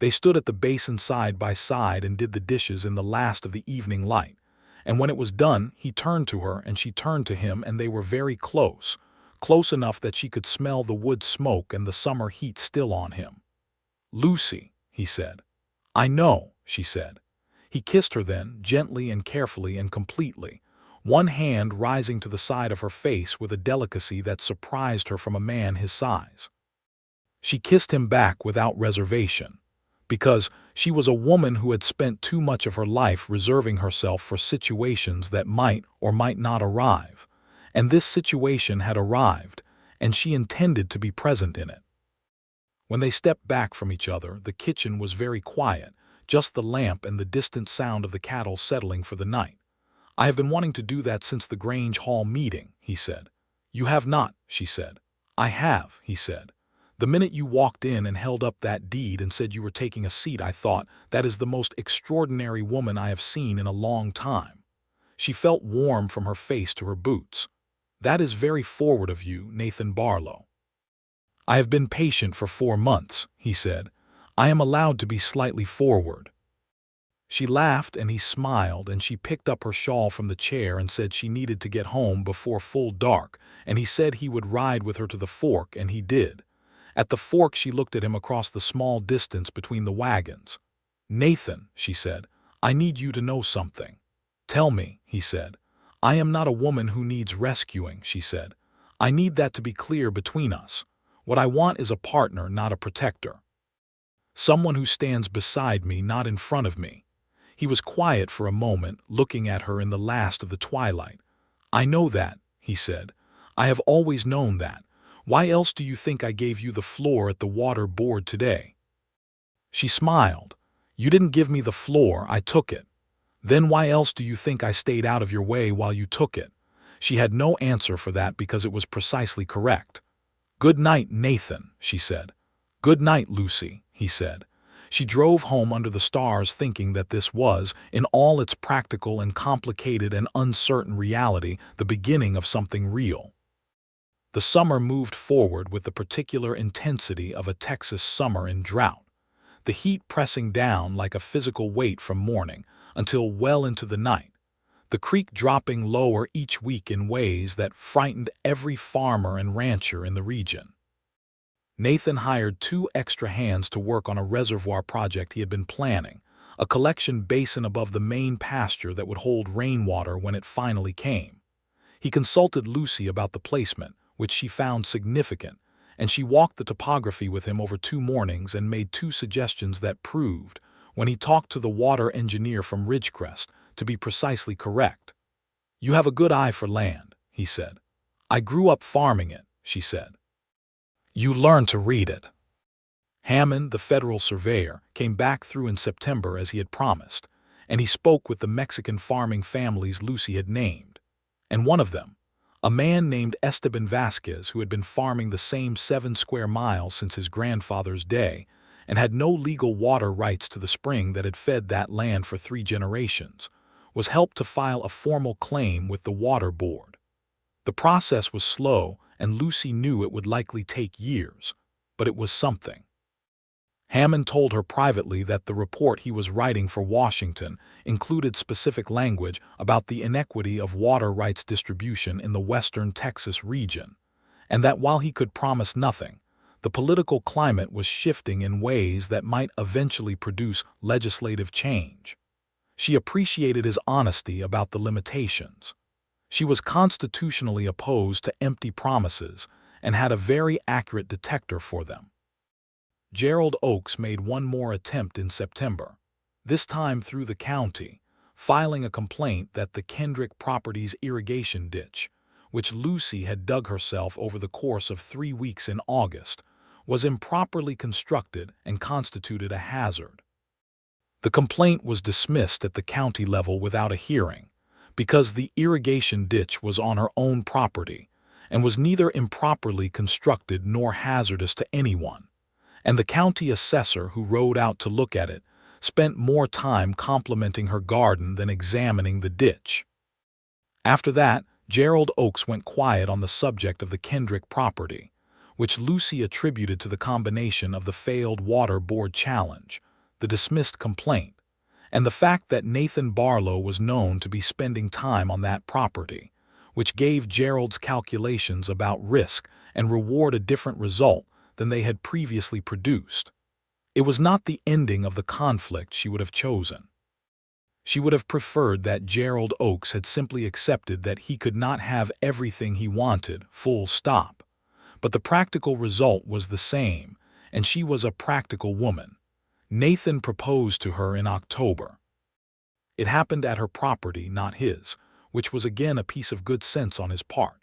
They stood at the basin side by side and did the dishes in the last of the evening light, and when it was done, he turned to her and she turned to him, and they were very close, close enough that she could smell the wood smoke and the summer heat still on him. "Lucy," he said. "I know," she said. He kissed her then, gently and carefully and completely, one hand rising to the side of her face with a delicacy that surprised her from a man his size. She kissed him back without reservation, because she was a woman who had spent too much of her life reserving herself for situations that might or might not arrive, and this situation had arrived, and she intended to be present in it. When they stepped back from each other, the kitchen was very quiet, just the lamp and the distant sound of the cattle settling for the night. "I have been wanting to do that since the Grange Hall meeting," he said. "You have not," she said. "I have," he said. "The minute you walked in and held up that deed and said you were taking a seat, I thought, that is the most extraordinary woman I have seen in a long time." She felt warm from her face to her boots. "That is very forward of you, Nathan Barlow." "I have been patient for 4 months," he said. "I am allowed to be slightly forward." She laughed and he smiled, and she picked up her shawl from the chair and said she needed to get home before full dark, and he said he would ride with her to the fork, and he did. At the fork she looked at him across the small distance between the wagons. "Nathan," she said, "I need you to know something." "Tell me," he said. "I am not a woman who needs rescuing," she said. "I need that to be clear between us. What I want is a partner, not a protector. Someone who stands beside me, not in front of me." He was quiet for a moment, looking at her in the last of the twilight. "I know that," he said. "I have always known that. Why else do you think I gave you the floor at the water board today?" She smiled. "You didn't give me the floor, I took it." "Then why else do you think I stayed out of your way while you took it?" She had no answer for that because it was precisely correct. "Good night, Nathan," she said. "Good night, Lucy," he said. She drove home under the stars, thinking that this was, in all its practical and complicated and uncertain reality, the beginning of something real. The summer moved forward with the particular intensity of a Texas summer in drought, the heat pressing down like a physical weight from morning until well into the night, the creek dropping lower each week in ways that frightened every farmer and rancher in the region. Nathan hired 2 extra hands to work on a reservoir project he had been planning, a collection basin above the main pasture that would hold rainwater when it finally came. He consulted Lucy about the placement, which she found significant, and she walked the topography with him over 2 mornings and made 2 suggestions that proved, when he talked to the water engineer from Ridgecrest, to be precisely correct. "You have a good eye for land," he said. "I grew up farming it," she said. "You learn to read it." Hammond, the federal surveyor, came back through in September as he had promised, and he spoke with the Mexican farming families Lucy had named. And one of them, a man named Esteban Vasquez, who had been farming the same 7 square miles since his grandfather's day and had no legal water rights to the spring that had fed that land for 3 generations, was helped to file a formal claim with the water board. The process was slow, and Lucy knew it would likely take years, but it was something. Hammond told her privately that the report he was writing for Washington included specific language about the inequity of water rights distribution in the western Texas region, and that while he could promise nothing, the political climate was shifting in ways that might eventually produce legislative change. She appreciated his honesty about the limitations. She was constitutionally opposed to empty promises and had a very accurate detector for them. Gerald Oakes made one more attempt in September, this time through the county, filing a complaint that the Kendrick property's irrigation ditch, which Lucy had dug herself over the course of 3 weeks in August, was improperly constructed and constituted a hazard. The complaint was dismissed at the county level without a hearing, because the irrigation ditch was on her own property and was neither improperly constructed nor hazardous to anyone, and the county assessor who rode out to look at it spent more time complimenting her garden than examining the ditch. After that, Gerald Oakes went quiet on the subject of the Kendrick property, which Lucy attributed to the combination of the failed water board challenge, the dismissed complaint, and the fact that Nathan Barlow was known to be spending time on that property, which gave Gerald's calculations about risk and reward a different result than they had previously produced. It was not the ending of the conflict she would have chosen. She would have preferred that Gerald Oakes had simply accepted that he could not have everything he wanted, full stop. But the practical result was the same, and she was a practical woman. Nathan proposed to her in October. It happened at her property, not his, which was again a piece of good sense on his part.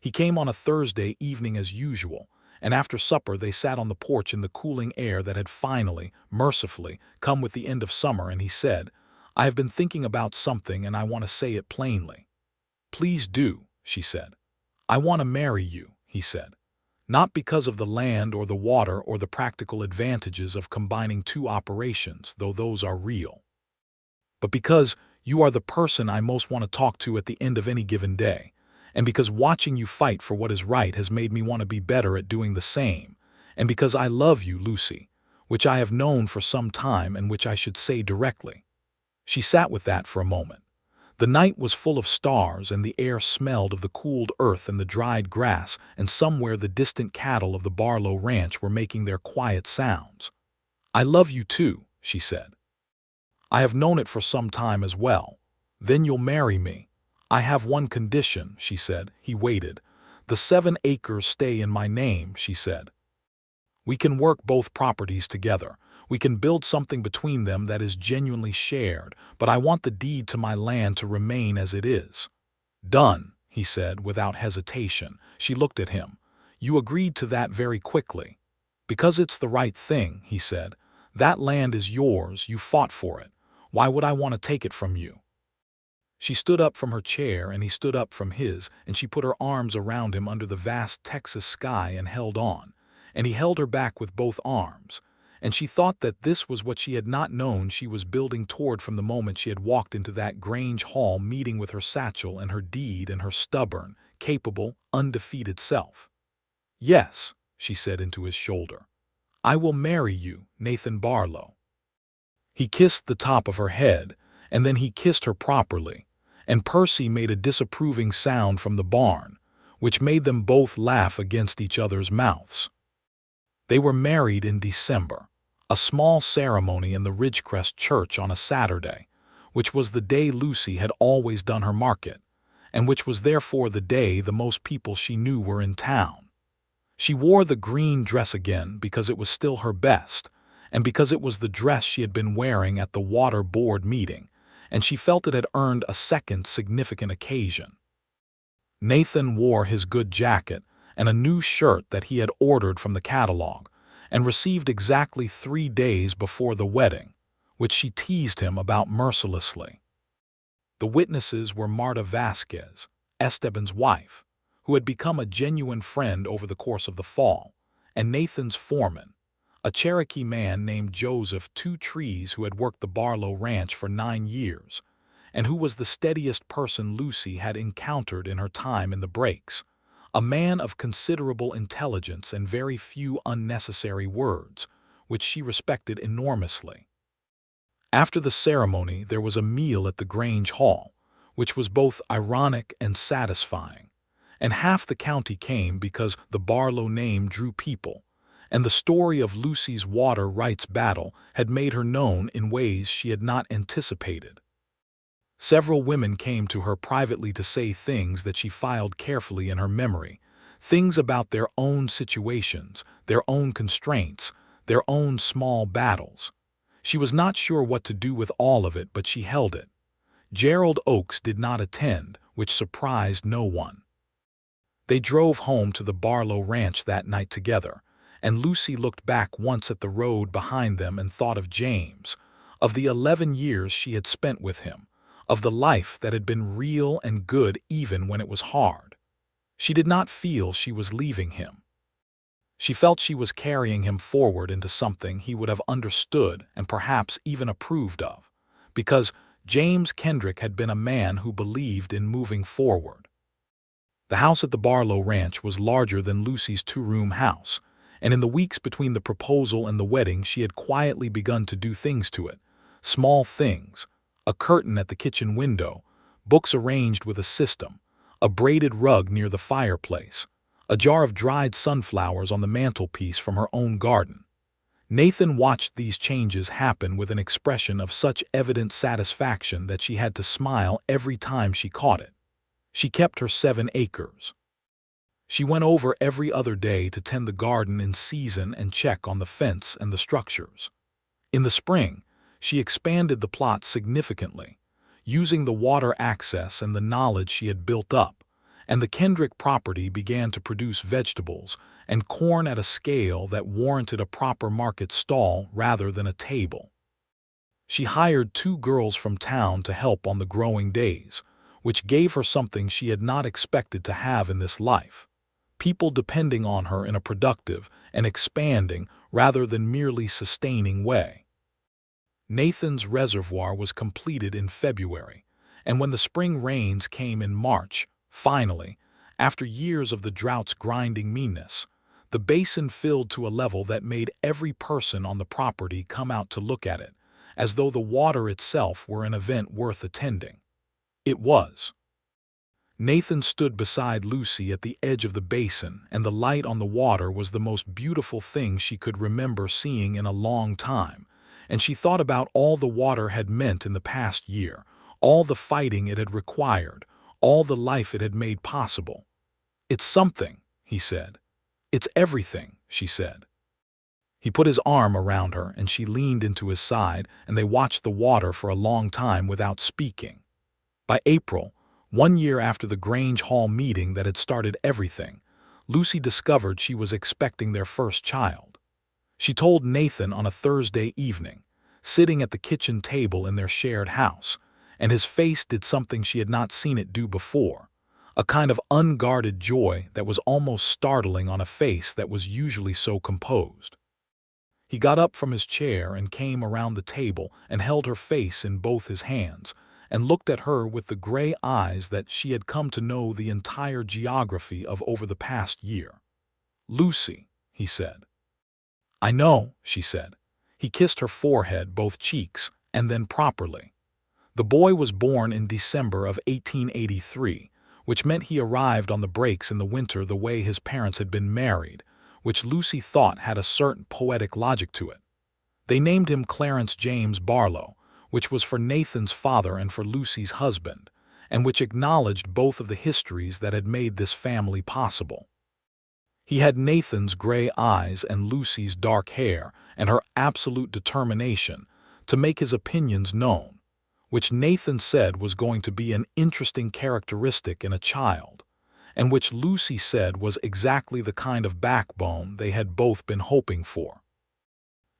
He came on a Thursday evening as usual, and after supper they sat on the porch in the cooling air that had finally, mercifully, come with the end of summer, and he said, "I have been thinking about something and I want to say it plainly." "Please do," she said. "I want to marry you," he said. "Not because of the land or the water or the practical advantages of combining two operations, though those are real, but because you are the person I most want to talk to at the end of any given day, and because watching you fight for what is right has made me want to be better at doing the same, and because I love you, Lucy, which I have known for some time and which I should say directly." She sat with that for a moment. The night was full of stars, and the air smelled of the cooled earth and the dried grass, and somewhere the distant cattle of the Barlow ranch were making their quiet sounds. "I love you too," she said. "I have known it for some time as well. Then you'll marry me." "I have one condition," she said. He waited. "The 7 acres stay in my name," she said. "We can work both properties together. We can build something between them that is genuinely shared, but I want the deed to my land to remain as it is." "Done," he said without hesitation. She looked at him. "You agreed to that very quickly." "Because it's the right thing," he said. "That land is yours, you fought for it. Why would I want to take it from you?" She stood up from her chair and he stood up from his, and she put her arms around him under the vast Texas sky and held on, and he held her back with both arms. And she thought that this was what she had not known she was building toward from the moment she had walked into that Grange hall meeting with her satchel and her deed and her stubborn, capable, undefeated self. "Yes," she said into his shoulder. "I will marry you, Nathan Barlow." He kissed the top of her head, and then he kissed her properly, and Percy made a disapproving sound from the barn, which made them both laugh against each other's mouths. They were married in December, a small ceremony in the Ridgecrest Church on a Saturday, which was the day Lucy had always done her market, and which was therefore the day the most people she knew were in town. She wore the green dress again because it was still her best, and because it was the dress she had been wearing at the water board meeting, and she felt it had earned a second significant occasion. Nathan wore his good jacket and a new shirt that he had ordered from the catalog, and received exactly 3 days before the wedding, which she teased him about mercilessly. The witnesses were Marta Vasquez, Esteban's wife, who had become a genuine friend over the course of the fall, and Nathan's foreman, a Cherokee man named Joseph Two Trees, who had worked the Barlow ranch for 9 years, and who was the steadiest person Lucy had encountered in her time in the breaks, a man of considerable intelligence and very few unnecessary words, which she respected enormously. After the ceremony there was a meal at the Grange Hall, which was both ironic and satisfying, and half the county came because the Barlow name drew people, and the story of Lucy's water rights battle had made her known in ways she had not anticipated. Several women came to her privately to say things that she filed carefully in her memory, things about their own situations, their own constraints, their own small battles. She was not sure what to do with all of it, but she held it. Gerald Oakes did not attend, which surprised no one. They drove home to the Barlow ranch that night together, and Lucy looked back once at the road behind them and thought of James, of the 11 years she had spent with him, of the life that had been real and good even when it was hard. She did not feel she was leaving him. She felt she was carrying him forward into something he would have understood and perhaps even approved of, because James Kendrick had been a man who believed in moving forward. The house at the Barlow Ranch was larger than Lucy's two-room house, and in the weeks between the proposal and the wedding she had quietly begun to do things to it. Small things: a curtain at the kitchen window, books arranged with a system, a braided rug near the fireplace, a jar of dried sunflowers on the mantelpiece from her own garden. Nathan watched these changes happen with an expression of such evident satisfaction that she had to smile every time she caught it. She kept her 7 acres. She went over every other day to tend the garden in season and check on the fence and the structures. In the spring, she expanded the plot significantly, using the water access and the knowledge she had built up, and the Kendrick property began to produce vegetables and corn at a scale that warranted a proper market stall rather than a table. She hired 2 girls from town to help on the growing days, which gave her something she had not expected to have in this life: people depending on her in a productive and expanding rather than merely sustaining way. Nathan's reservoir was completed in February, and when the spring rains came in March, finally, after years of the drought's grinding meanness, the basin filled to a level that made every person on the property come out to look at it, as though the water itself were an event worth attending. It was. Nathan stood beside Lucy at the edge of the basin, and the light on the water was the most beautiful thing she could remember seeing in a long time, and she thought about all the water had meant in the past year, all the fighting it had required, all the life it had made possible. "It's something," he said. "It's everything," she said. He put his arm around her, and she leaned into his side, and they watched the water for a long time without speaking. By April, 1 year after the Grange Hall meeting that had started everything, Lucy discovered she was expecting their first child. She told Nathan on a Thursday evening, sitting at the kitchen table in their shared house, and his face did something she had not seen it do before, a kind of unguarded joy that was almost startling on a face that was usually so composed. He got up from his chair and came around the table and held her face in both his hands, and looked at her with the gray eyes that she had come to know the entire geography of over the past year. "Lucy," he said. "I know," she said. He kissed her forehead, both cheeks, and then properly. The boy was born in December of 1883, which meant he arrived on the breaks in the winter the way his parents had been married, which Lucy thought had a certain poetic logic to it. They named him Clarence James Barlow, which was for Nathan's father and for Lucy's husband, and which acknowledged both of the histories that had made this family possible. He had Nathan's gray eyes and Lucy's dark hair and her absolute determination to make his opinions known, which Nathan said was going to be an interesting characteristic in a child, and which Lucy said was exactly the kind of backbone they had both been hoping for.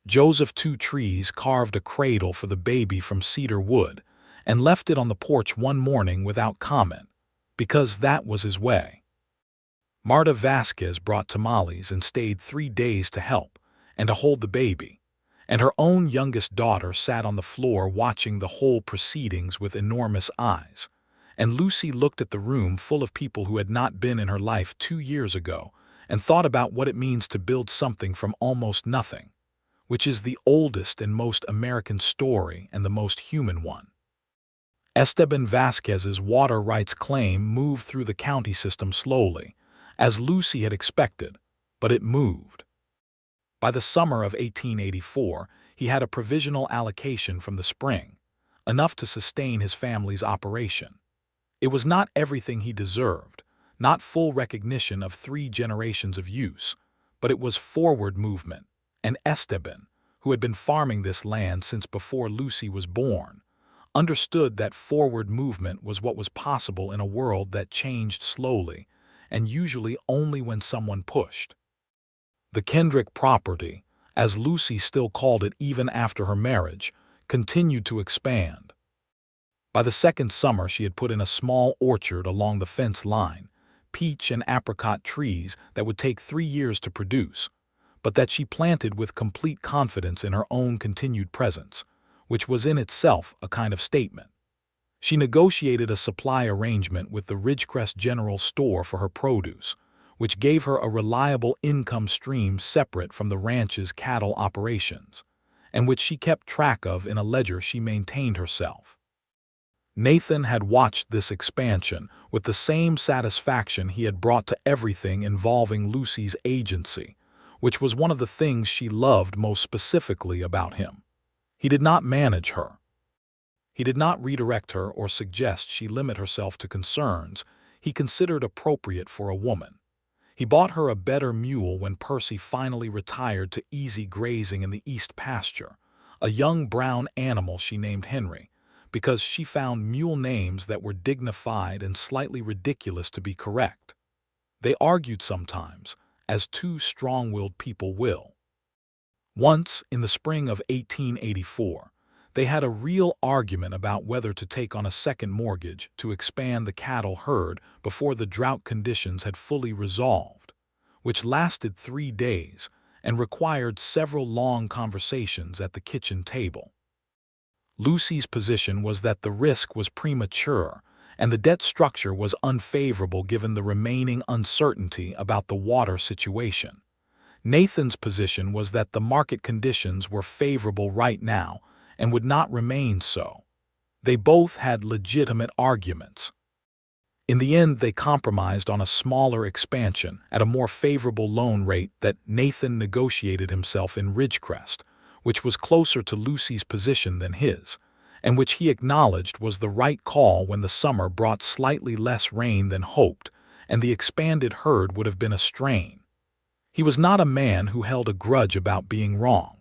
Joseph Two Trees carved a cradle for the baby from cedar wood and left it on the porch one morning without comment, because that was his way. Marta Vasquez brought tamales and stayed 3 days to help and to hold the baby, and her own youngest daughter sat on the floor watching the whole proceedings with enormous eyes, and Lucy looked at the room full of people who had not been in her life 2 years ago and thought about what it means to build something from almost nothing, which is the oldest and most American story and the most human one. Esteban Vasquez's water rights claim moved through the county system slowly, as Lucy had expected, but it moved. By the summer of 1884, he had a provisional allocation from the spring, enough to sustain his family's operation. It was not everything he deserved, not full recognition of 3 generations of use, but it was forward movement, and Esteban, who had been farming this land since before Lucy was born, understood that forward movement was what was possible in a world that changed slowly, and usually only when someone pushed. The Kendrick property, as Lucy still called it even after her marriage, continued to expand. By the second summer, she had put in a small orchard along the fence line, peach and apricot trees that would take 3 years to produce, but that she planted with complete confidence in her own continued presence, which was in itself a kind of statement. She negotiated a supply arrangement with the Ridgecrest General Store for her produce, which gave her a reliable income stream separate from the ranch's cattle operations, and which she kept track of in a ledger she maintained herself. Nathan had watched this expansion with the same satisfaction he had brought to everything involving Lucy's agency, which was one of the things she loved most specifically about him. He did not manage her. He did not redirect her or suggest she limit herself to concerns he considered appropriate for a woman. He bought her a better mule when Percy finally retired to easy grazing in the east pasture, a young brown animal she named Henry, because she found mule names that were dignified and slightly ridiculous to be correct. They argued sometimes, as two strong-willed people will. Once, in the spring of 1884, they had a real argument about whether to take on a second mortgage to expand the cattle herd before the drought conditions had fully resolved, which lasted 3 days and required several long conversations at the kitchen table. Lucy's position was that the risk was premature and the debt structure was unfavorable given the remaining uncertainty about the water situation. Nathan's position was that the market conditions were favorable right now and would not remain so. They both had legitimate arguments. In the end, they compromised on a smaller expansion at a more favorable loan rate that Nathan negotiated himself in Ridgecrest, which was closer to Lucy's position than his, and which he acknowledged was the right call when the summer brought slightly less rain than hoped, and the expanded herd would have been a strain. He was not a man who held a grudge about being wrong.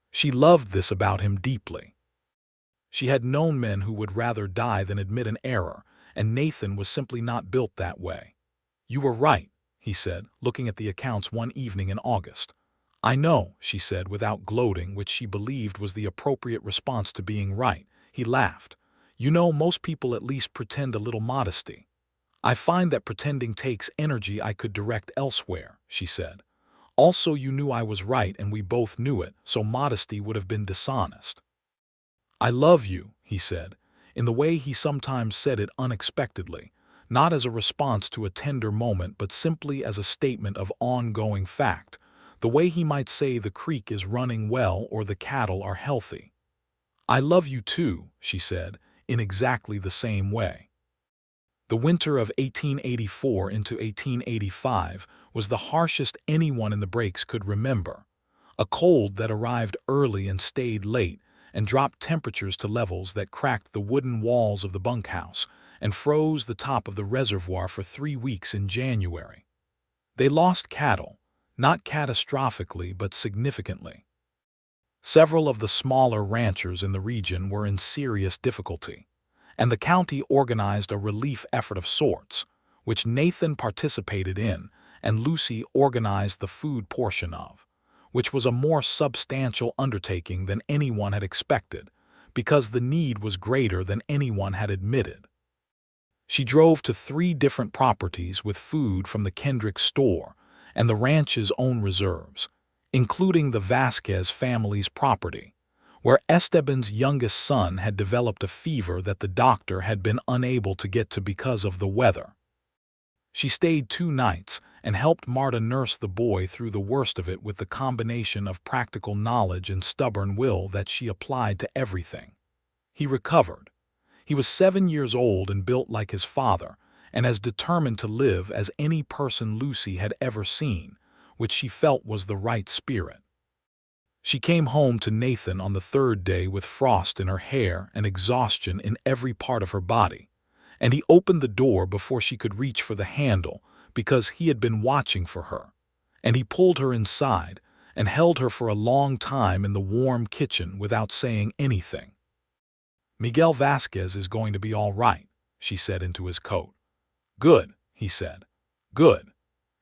She loved this about him deeply. She had known men who would rather die than admit an error, and Nathan was simply not built that way. "You were right," he said, looking at the accounts one evening in August. "I know," she said without gloating, which she believed was the appropriate response to being right. He laughed. "You know, most people at least pretend a little modesty." "I find that pretending takes energy I could direct elsewhere," she said. "Also, you knew I was right and we both knew it, so modesty would have been dishonest." "I love you," he said, in the way he sometimes said it unexpectedly, not as a response to a tender moment but simply as a statement of ongoing fact, the way he might say the creek is running well or the cattle are healthy. "I love you too," she said, in exactly the same way. The winter of 1884 into 1885 was the harshest anyone in the breaks could remember, a cold that arrived early and stayed late and dropped temperatures to levels that cracked the wooden walls of the bunkhouse and froze the top of the reservoir for 3 weeks in January. They lost cattle, not catastrophically but significantly. Several of the smaller ranchers in the region were in serious difficulty, and the county organized a relief effort of sorts, which Nathan participated in and Lucy organized the food portion of, which was a more substantial undertaking than anyone had expected, because the need was greater than anyone had admitted. She drove to 3 different properties with food from the Kendrick store and the ranch's own reserves, including the Vasquez family's property, where Esteban's youngest son had developed a fever that the doctor had been unable to get to because of the weather. She stayed 2 nights and helped Marta nurse the boy through the worst of it with the combination of practical knowledge and stubborn will that she applied to everything. He recovered. He was 7 years old and built like his father, and as determined to live as any person Lucy had ever seen, which she felt was the right spirit. She came home to Nathan on the 3rd day with frost in her hair and exhaustion in every part of her body, and he opened the door before she could reach for the handle because he had been watching for her, and he pulled her inside and held her for a long time in the warm kitchen without saying anything. "Miguel Vasquez is going to be all right," she said into his coat. "Good," he said. "Good."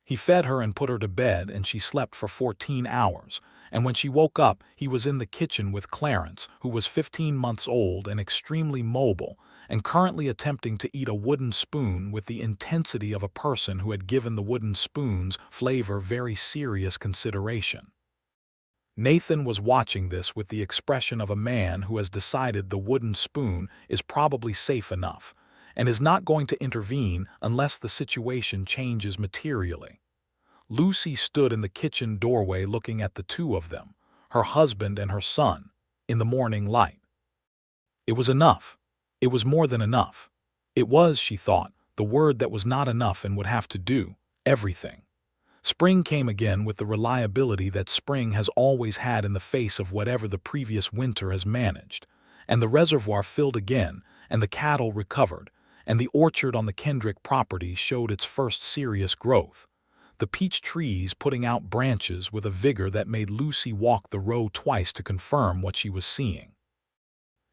He fed her and put her to bed, and she slept for 14 hours, and when she woke up, he was in the kitchen with Clarence, who was 15 months old and extremely mobile, and currently attempting to eat a wooden spoon with the intensity of a person who had given the wooden spoon's flavor very serious consideration. Nathan was watching this with the expression of a man who has decided the wooden spoon is probably safe enough, and is not going to intervene unless the situation changes materially. Lucy stood in the kitchen doorway looking at the two of them, her husband and her son, in the morning light. It was enough. It was more than enough. It was, she thought, the word that was not enough and would have to do everything. Spring came again with the reliability that spring has always had in the face of whatever the previous winter has managed, and the reservoir filled again, and the cattle recovered, and the orchard on the Kendrick property showed its first serious growth, the peach trees putting out branches with a vigor that made Lucy walk the row twice to confirm what she was seeing.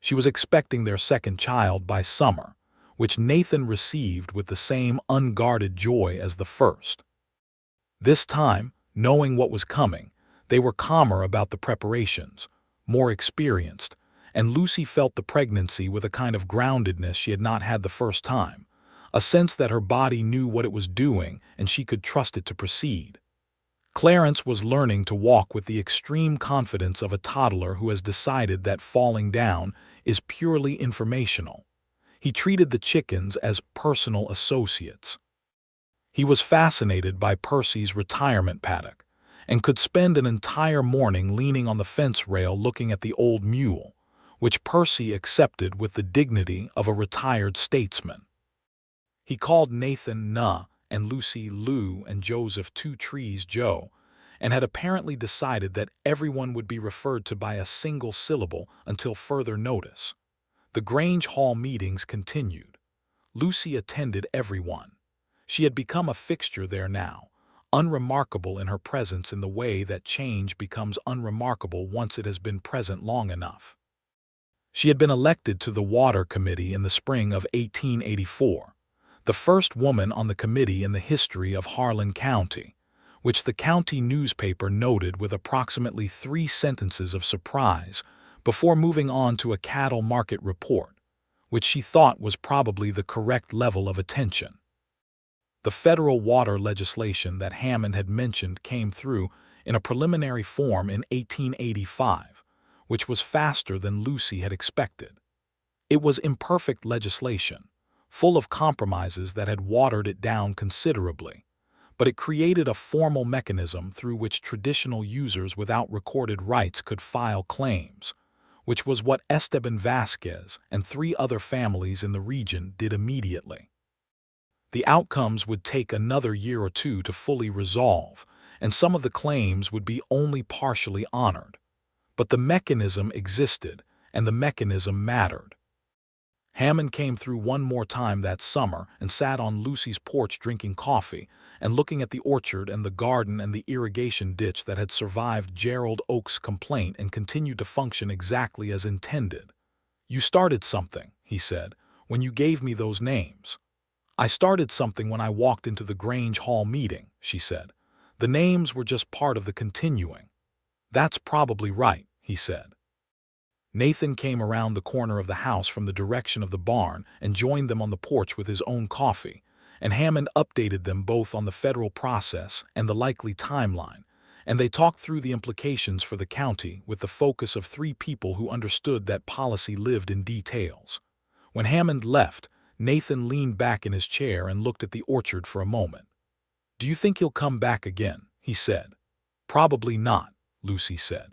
She was expecting their second child by summer, which Nathan received with the same unguarded joy as the first. This time, knowing what was coming, they were calmer about the preparations, more experienced, and Lucy felt the pregnancy with a kind of groundedness she had not had the first time, a sense that her body knew what it was doing and she could trust it to proceed. Clarence was learning to walk with the extreme confidence of a toddler who has decided that falling down is purely informational. He treated the chickens as personal associates. He was fascinated by Percy's retirement paddock, and could spend an entire morning leaning on the fence rail looking at the old mule, which Percy accepted with the dignity of a retired statesman. He called Nathan Nuh and Lucy Lou and Joseph Two Trees Joe, and had apparently decided that everyone would be referred to by a single syllable until further notice. The Grange Hall meetings continued. Lucy attended every one. She had become a fixture there now, unremarkable in her presence in the way that change becomes unremarkable once it has been present long enough. She had been elected to the Water Committee in the spring of 1884, the first woman on the committee in the history of Harlan County, which the county newspaper noted with approximately 3 sentences of surprise before moving on to a cattle market report, which she thought was probably the correct level of attention. The federal water legislation that Hammond had mentioned came through in a preliminary form in 1885, which was faster than Lucy had expected. It was imperfect legislation, full of compromises that had watered it down considerably, but it created a formal mechanism through which traditional users without recorded rights could file claims, which was what Esteban Vasquez and 3 other families in the region did immediately. The outcomes would take another year or 2 to fully resolve, and some of the claims would be only partially honored. But the mechanism existed, and the mechanism mattered. Hammond came through one more time that summer and sat on Lucy's porch drinking coffee and looking at the orchard and the garden and the irrigation ditch that had survived Gerald Oak's complaint and continued to function exactly as intended. "You started something," he said, "when you gave me those names." "I started something when I walked into the Grange Hall meeting," she said. "The names were just part of the continuing." "That's probably right," he said. Nathan came around the corner of the house from the direction of the barn and joined them on the porch with his own coffee, and Hammond updated them both on the federal process and the likely timeline, and they talked through the implications for the county with the focus of 3 people who understood that policy lived in details. When Hammond left, Nathan leaned back in his chair and looked at the orchard for a moment. "Do you think he'll come back again?" he said. "Probably not," Lucy said.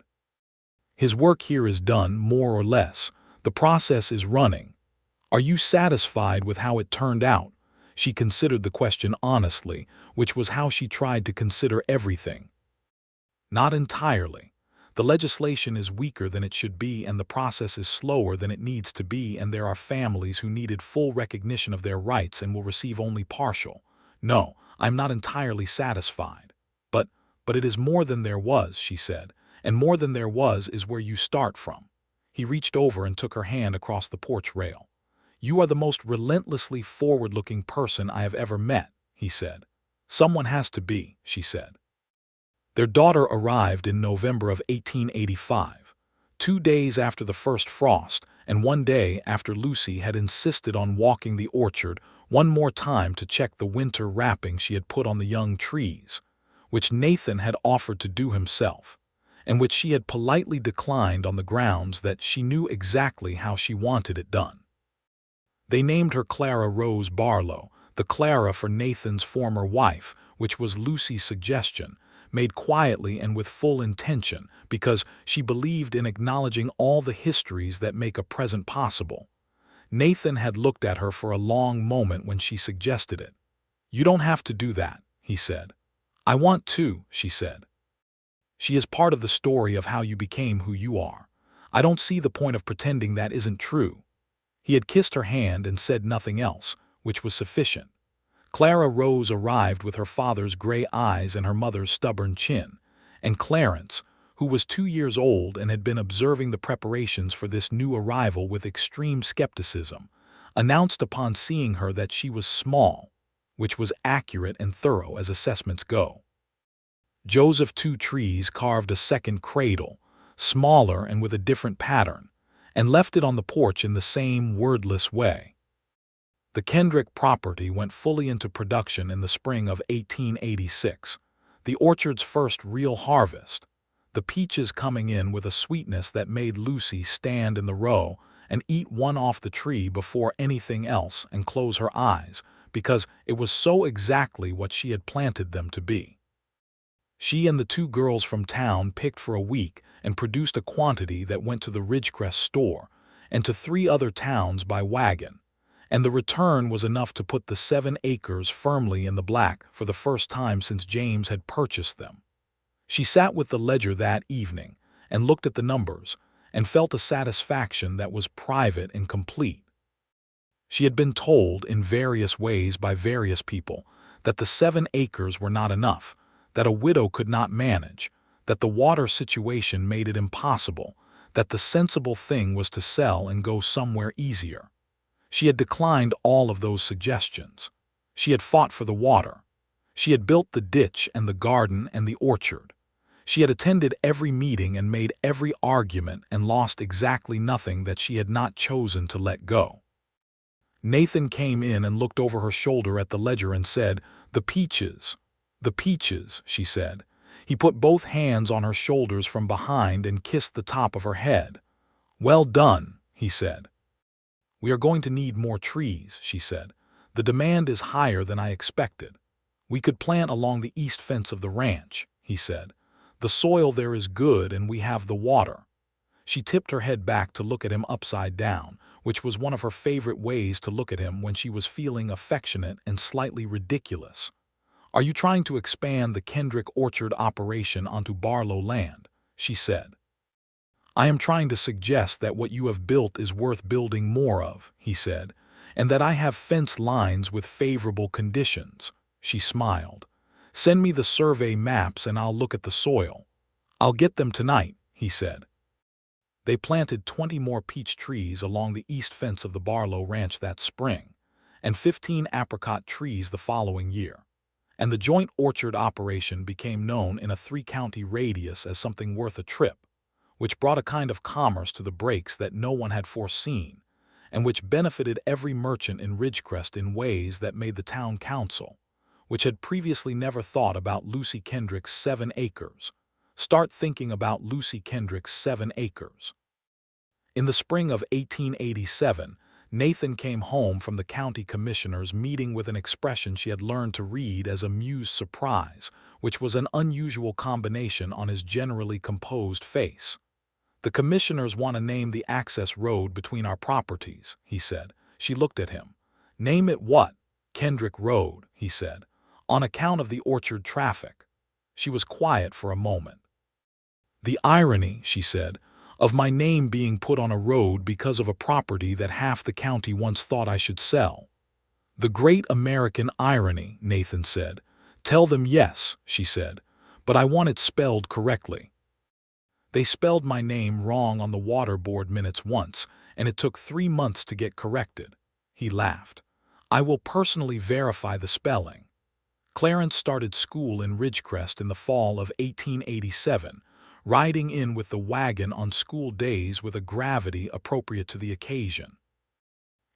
"His work here is done, more or less. The process is running. Are you satisfied with how it turned out?" She considered the question honestly, which was how she tried to consider everything. "Not entirely. The legislation is weaker than it should be, and the process is slower than it needs to be, and there are families who needed full recognition of their rights and will receive only partial. No, I'm not entirely satisfied. But it is more than there was," she said, "and more than there was is where you start from." He reached over and took her hand across the porch rail. "You are the most relentlessly forward-looking person I have ever met," he said. Someone has to be, she said. Their daughter arrived in November of 1885, 2 days after the first frost, and 1 day after Lucy had insisted on walking the orchard one more time to check the winter wrapping she had put on the young trees, which Nathan had offered to do himself, and which she had politely declined on the grounds that she knew exactly how she wanted it done. They named her Clara Rose Barlow, the Clara for Nathan's former wife, which was Lucy's suggestion, made quietly and with full intention, because she believed in acknowledging all the histories that make a present possible. Nathan had looked at her for a long moment when she suggested it. "You don't have to do that," he said. "I want to," she said. "She is part of the story of how you became who you are. I don't see the point of pretending that isn't true." He had kissed her hand and said nothing else, which was sufficient. Clara Rose arrived with her father's gray eyes and her mother's stubborn chin, and Clarence, who was 2 years old and had been observing the preparations for this new arrival with extreme skepticism, announced upon seeing her that she was small, which was accurate and thorough as assessments go. Joseph Two Trees carved a second cradle, smaller and with a different pattern, and left it on the porch in the same wordless way. The Kendrick property went fully into production in the spring of 1886, the orchard's first real harvest, the peaches coming in with a sweetness that made Lucy stand in the row and eat one off the tree before anything else and close her eyes, because it was so exactly what she had planted them to be. She and the 2 girls from town picked for a week and produced a quantity that went to the Ridgecrest store and to 3 other towns by wagon, and the return was enough to put the 7 acres firmly in the black for the first time since James had purchased them. She sat with the ledger that evening and looked at the numbers and felt a satisfaction that was private and complete. She had been told in various ways by various people that the 7 acres were not enough, that a widow could not manage, that the water situation made it impossible, that the sensible thing was to sell and go somewhere easier. She had declined all of those suggestions. She had fought for the water. She had built the ditch and the garden and the orchard. She had attended every meeting and made every argument and lost exactly nothing that she had not chosen to let go. Nathan came in and looked over her shoulder at the ledger and said, "The peaches, the peaches," she said. He put both hands on her shoulders from behind and kissed the top of her head. "Well done," he said. "We are going to need more trees," she said. "The demand is higher than I expected. We could plant along the east fence of the ranch," he said. "The soil there is good and we have the water." She tipped her head back to look at him upside down, which was one of her favorite ways to look at him when she was feeling affectionate and slightly ridiculous. "Are you trying to expand the Kendrick orchard operation onto Barlow land?" she said. "I am trying to suggest that what you have built is worth building more of," he said, "and that I have fence lines with favorable conditions." She smiled. "Send me the survey maps and I'll look at the soil." "I'll get them tonight," he said. They planted 20 more peach trees along the east fence of the Barlow ranch that spring, and 15 apricot trees the following year, and the joint orchard operation became known in a 3-county radius as something worth a trip, which brought a kind of commerce to the breaks that no one had foreseen, and which benefited every merchant in Ridgecrest in ways that made the town council, which had previously never thought about Lucy Kendrick's 7 acres, start thinking about Lucy Kendrick's 7 acres. In the spring of 1887, Nathan came home from the county commissioner's meeting with an expression she had learned to read as amused surprise, which was an unusual combination on his generally composed face. "The commissioners want to name the access road between our properties," he said. She looked at him. "Name it what?" "Kendrick Road," he said, "on account of the orchard traffic." She was quiet for a moment. "The irony," she said, "of my name being put on a road because of a property that half the county once thought I should sell." "The great American irony," Nathan said. "Tell them yes," she said, "but I want it spelled correctly." "They spelled my name wrong on the water board minutes once, and it took 3 months to get corrected." He laughed. "I will personally verify the spelling." Clarence started school in Ridgecrest in the fall of 1887, riding in with the wagon on school days with a gravity appropriate to the occasion.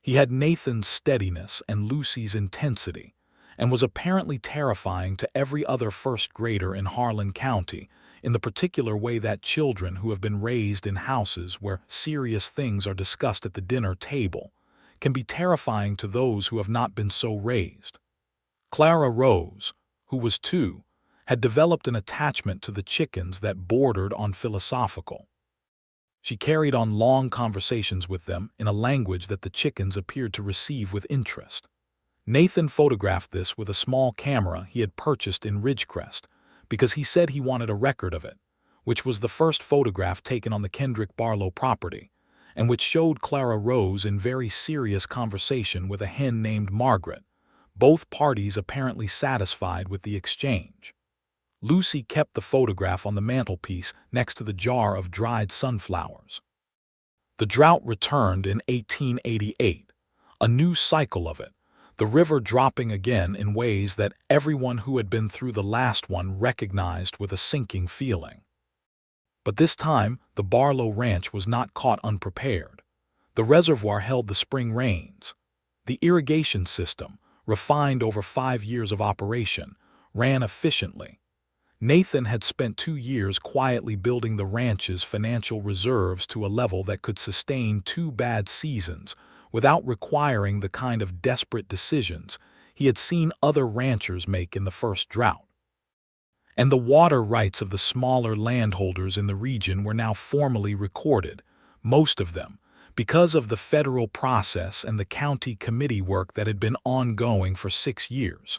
He had Nathan's steadiness and Lucy's intensity, and was apparently terrifying to every other first grader in Harlan County, in the particular way that children who have been raised in houses where serious things are discussed at the dinner table can be terrifying to those who have not been so raised. Clara Rose, who was 2, had developed an attachment to the chickens that bordered on philosophical. She carried on long conversations with them in a language that the chickens appeared to receive with interest. Nathan photographed this with a small camera he had purchased in Ridgecrest because he said he wanted a record of it, which was the first photograph taken on the Kendrick Barlow property, and which showed Clara Rose in very serious conversation with a hen named Margaret, both parties apparently satisfied with the exchange. Lucy kept the photograph on the mantelpiece next to the jar of dried sunflowers. The drought returned in 1888, a new cycle of it, the river dropping again in ways that everyone who had been through the last one recognized with a sinking feeling. But this time, the Barlow Ranch was not caught unprepared. The reservoir held the spring rains. The irrigation system, refined over 5 years of operation, ran efficiently. Nathan had spent 2 years quietly building the ranch's financial reserves to a level that could sustain 2 bad seasons without requiring the kind of desperate decisions he had seen other ranchers make in the first drought. And the water rights of the smaller landholders in the region were now formally recorded, most of them, because of the federal process and the county committee work that had been ongoing for 6 years.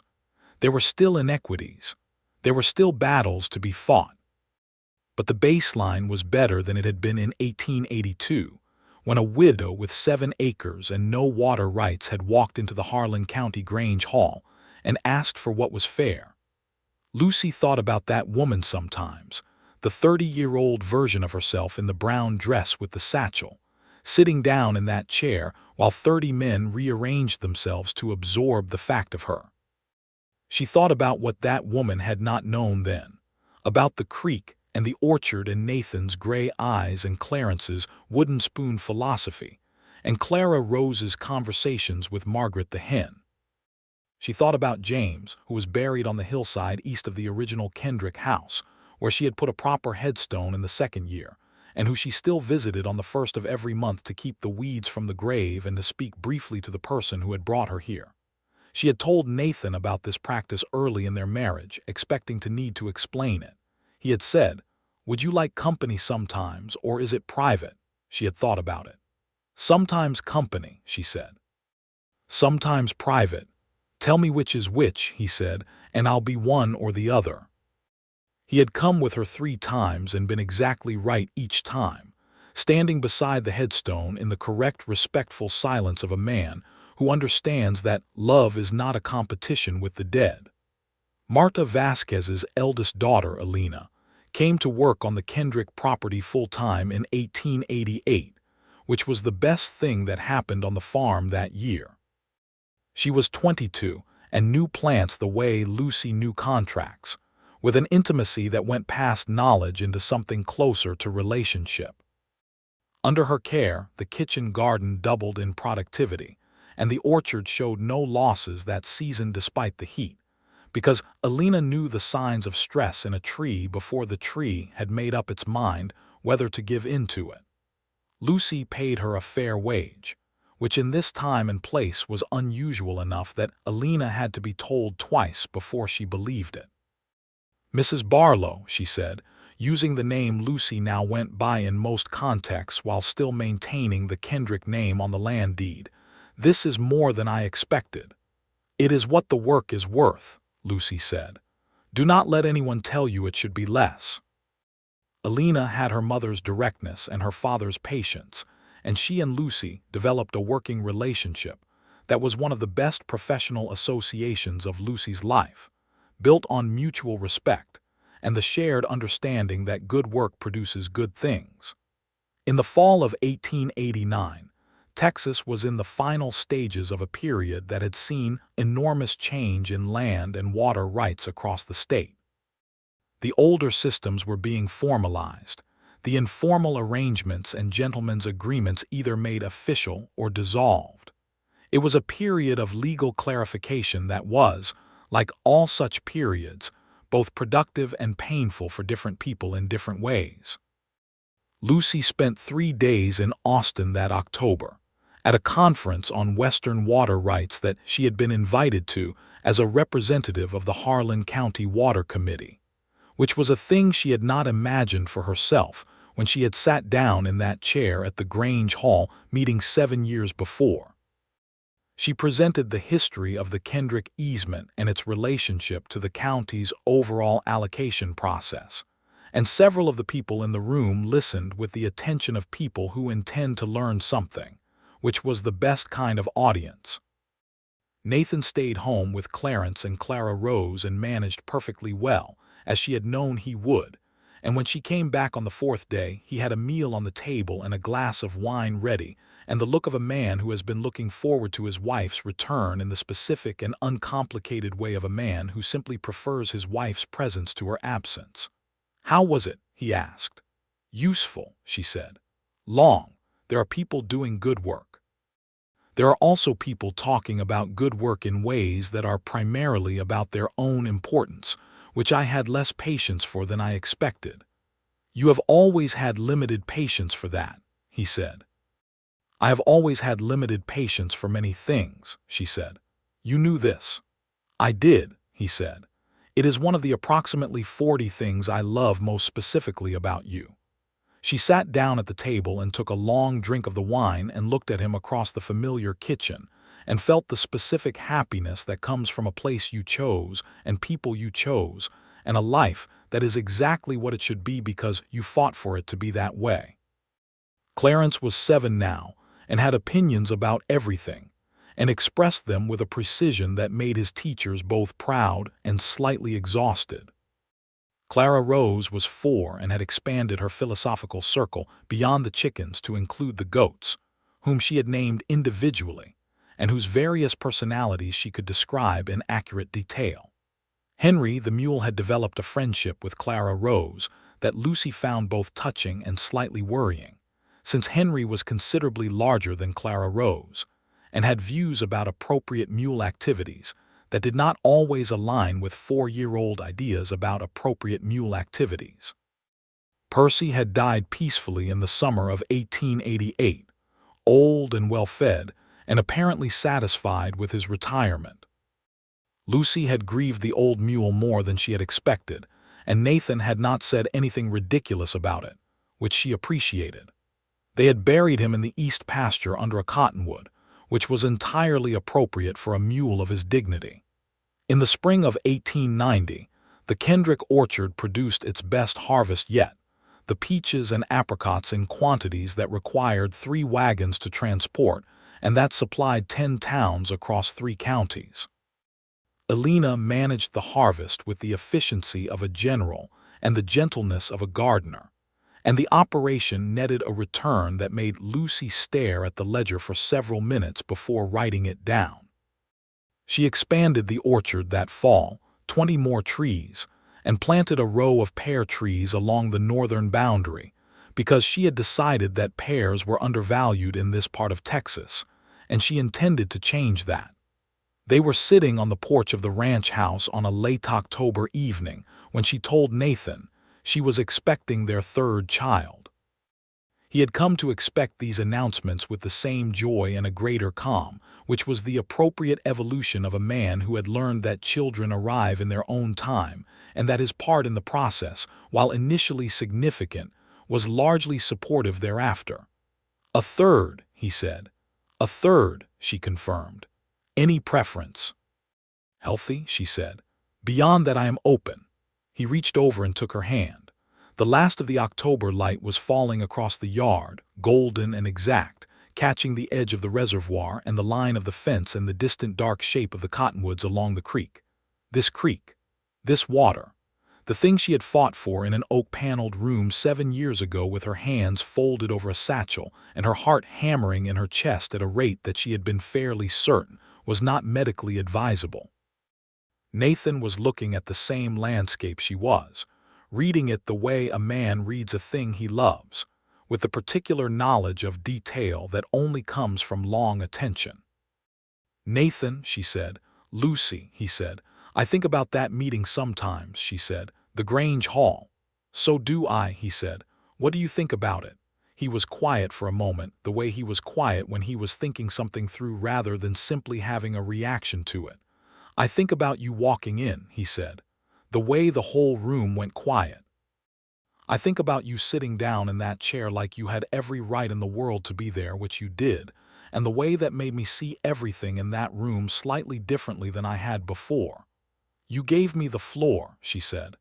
There were still inequities. There were still battles to be fought. But the baseline was better than it had been in 1882, when a widow with 7 acres and no water rights had walked into the Harlan County Grange Hall and asked for what was fair. Lucy thought about that woman sometimes, the 30-year-old version of herself in the brown dress with the satchel, sitting down in that chair while 30 men rearranged themselves to absorb the fact of her. She thought about what that woman had not known then, about the creek and the orchard and Nathan's gray eyes and Clarence's wooden spoon philosophy, and Clara Rose's conversations with Margaret the hen. She thought about James, who was buried on the hillside east of the original Kendrick house, where she had put a proper headstone in the 2nd year, and who she still visited on the 1st of every month to keep the weeds from the grave and to speak briefly to the person who had brought her here. She had told Nathan about this practice early in their marriage, expecting to need to explain it. He had said, "Would you like company sometimes, or is it private?" She had thought about it. "Sometimes company," she said. "Sometimes private. Tell me which is which," he said, "and I'll be one or the other." He had come with her 3 times and been exactly right each time, standing beside the headstone in the correct, respectful silence of a man who understands that love is not a competition with the dead. Marta Vasquez's eldest daughter, Alina, came to work on the Kendrick property full-time in 1888, which was the best thing that happened on the farm that year. She was 22 and knew plants the way Lucy knew contracts, with an intimacy that went past knowledge into something closer to relationship. Under her care, the kitchen garden doubled in productivity, and the orchard showed no losses that season despite the heat, because Alina knew the signs of stress in a tree before the tree had made up its mind whether to give in to it. Lucy paid her a fair wage, which in this time and place was unusual enough that Alina had to be told twice before she believed it. "Mrs. Barlow," she said, using the name Lucy now went by in most contexts while still maintaining the Kendrick name on the land deed, "this is more than I expected." "It is what the work is worth," Lucy said. "Do not let anyone tell you it should be less." Alina had her mother's directness and her father's patience, and she and Lucy developed a working relationship that was one of the best professional associations of Lucy's life, built on mutual respect and the shared understanding that good work produces good things. In the fall of 1889, Texas was in the final stages of a period that had seen enormous change in land and water rights across the state. The older systems were being formalized, the informal arrangements and gentlemen's agreements either made official or dissolved. It was a period of legal clarification that was, like all such periods, both productive and painful for different people in different ways. Lucy spent 3 days in Austin that October, at a conference on Western water rights that she had been invited to as a representative of the Harlan County Water Committee, which was a thing she had not imagined for herself when she had sat down in that chair at the Grange Hall meeting 7 years before. She presented the history of the Kendrick easement and its relationship to the county's overall allocation process, and several of the people in the room listened with the attention of people who intend to learn something, which was the best kind of audience. Nathan stayed home with Clarence and Clara Rose and managed perfectly well, as she had known he would, and when she came back on the 4th day, he had a meal on the table and a glass of wine ready, and the look of a man who has been looking forward to his wife's return in the specific and uncomplicated way of a man who simply prefers his wife's presence to her absence. "How was it?" he asked. "Useful," she said. "Long. There are people doing good work. There are also people talking about good work in ways that are primarily about their own importance, which I had less patience for than I expected." "You have always had limited patience for that," he said. "I have always had limited patience for many things," she said. "You knew this." "I did," he said. "It is one of the approximately 40 things I love most specifically about you." She sat down at the table and took a long drink of the wine and looked at him across the familiar kitchen, and felt the specific happiness that comes from a place you chose and people you chose, and a life that is exactly what it should be because you fought for it to be that way. Clarence was 7 now and had opinions about everything, and expressed them with a precision that made his teachers both proud and slightly exhausted. Clara Rose was 4 and had expanded her philosophical circle beyond the chickens to include the goats, whom she had named individually, and whose various personalities she could describe in accurate detail. Henry the mule had developed a friendship with Clara Rose that Lucy found both touching and slightly worrying, since Henry was considerably larger than Clara Rose, and had views about appropriate mule activities that did not always align with 4-year-old ideas about appropriate mule activities. Percy had died peacefully in the summer of 1888, old and well-fed, and apparently satisfied with his retirement. Lucy had grieved the old mule more than she had expected, and Nathan had not said anything ridiculous about it, which she appreciated. They had buried him in the east pasture under a cottonwood, which was entirely appropriate for a mule of his dignity. In the spring of 1890, the Kendrick orchard produced its best harvest yet, the peaches and apricots in quantities that required 3 wagons to transport and that supplied 10 towns across 3 counties. Elena managed the harvest with the efficiency of a general and the gentleness of a gardener, and the operation netted a return that made Lucy stare at the ledger for several minutes before writing it down. She expanded the orchard that fall, 20 more trees, and planted a row of pear trees along the northern boundary, because she had decided that pears were undervalued in this part of Texas, and she intended to change that. They were sitting on the porch of the ranch house on a late October evening when she told Nathan she was expecting their 3rd child. He had come to expect these announcements with the same joy and a greater calm, which was the appropriate evolution of a man who had learned that children arrive in their own time and that his part in the process, while initially significant, was largely supportive thereafter. "A 3rd," he said. "A 3rd," she confirmed. "Any preference?" "Healthy," she said. "Beyond that I am open." He reached over and took her hand. The last of the October light was falling across the yard, golden and exact, catching the edge of the reservoir and the line of the fence and the distant dark shape of the cottonwoods along the creek. This creek. This water. The thing she had fought for in an oak-paneled room 7 years ago, with her hands folded over a satchel and her heart hammering in her chest at a rate that she had been fairly certain was not medically advisable. Nathan was looking at the same landscape she was, reading it the way a man reads a thing he loves, with the particular knowledge of detail that only comes from long attention. "Nathan," she said. "Lucy," he said. "I think about that meeting sometimes," she said. "The Grange Hall." "So do I," he said. "What do you think about it?" He was quiet for a moment, the way he was quiet when he was thinking something through rather than simply having a reaction to it. "I think about you walking in," he said. "The way the whole room went quiet. I think about you sitting down in that chair like you had every right in the world to be there, which you did, and the way that made me see everything in that room slightly differently than I had before. You gave me the floor," she said.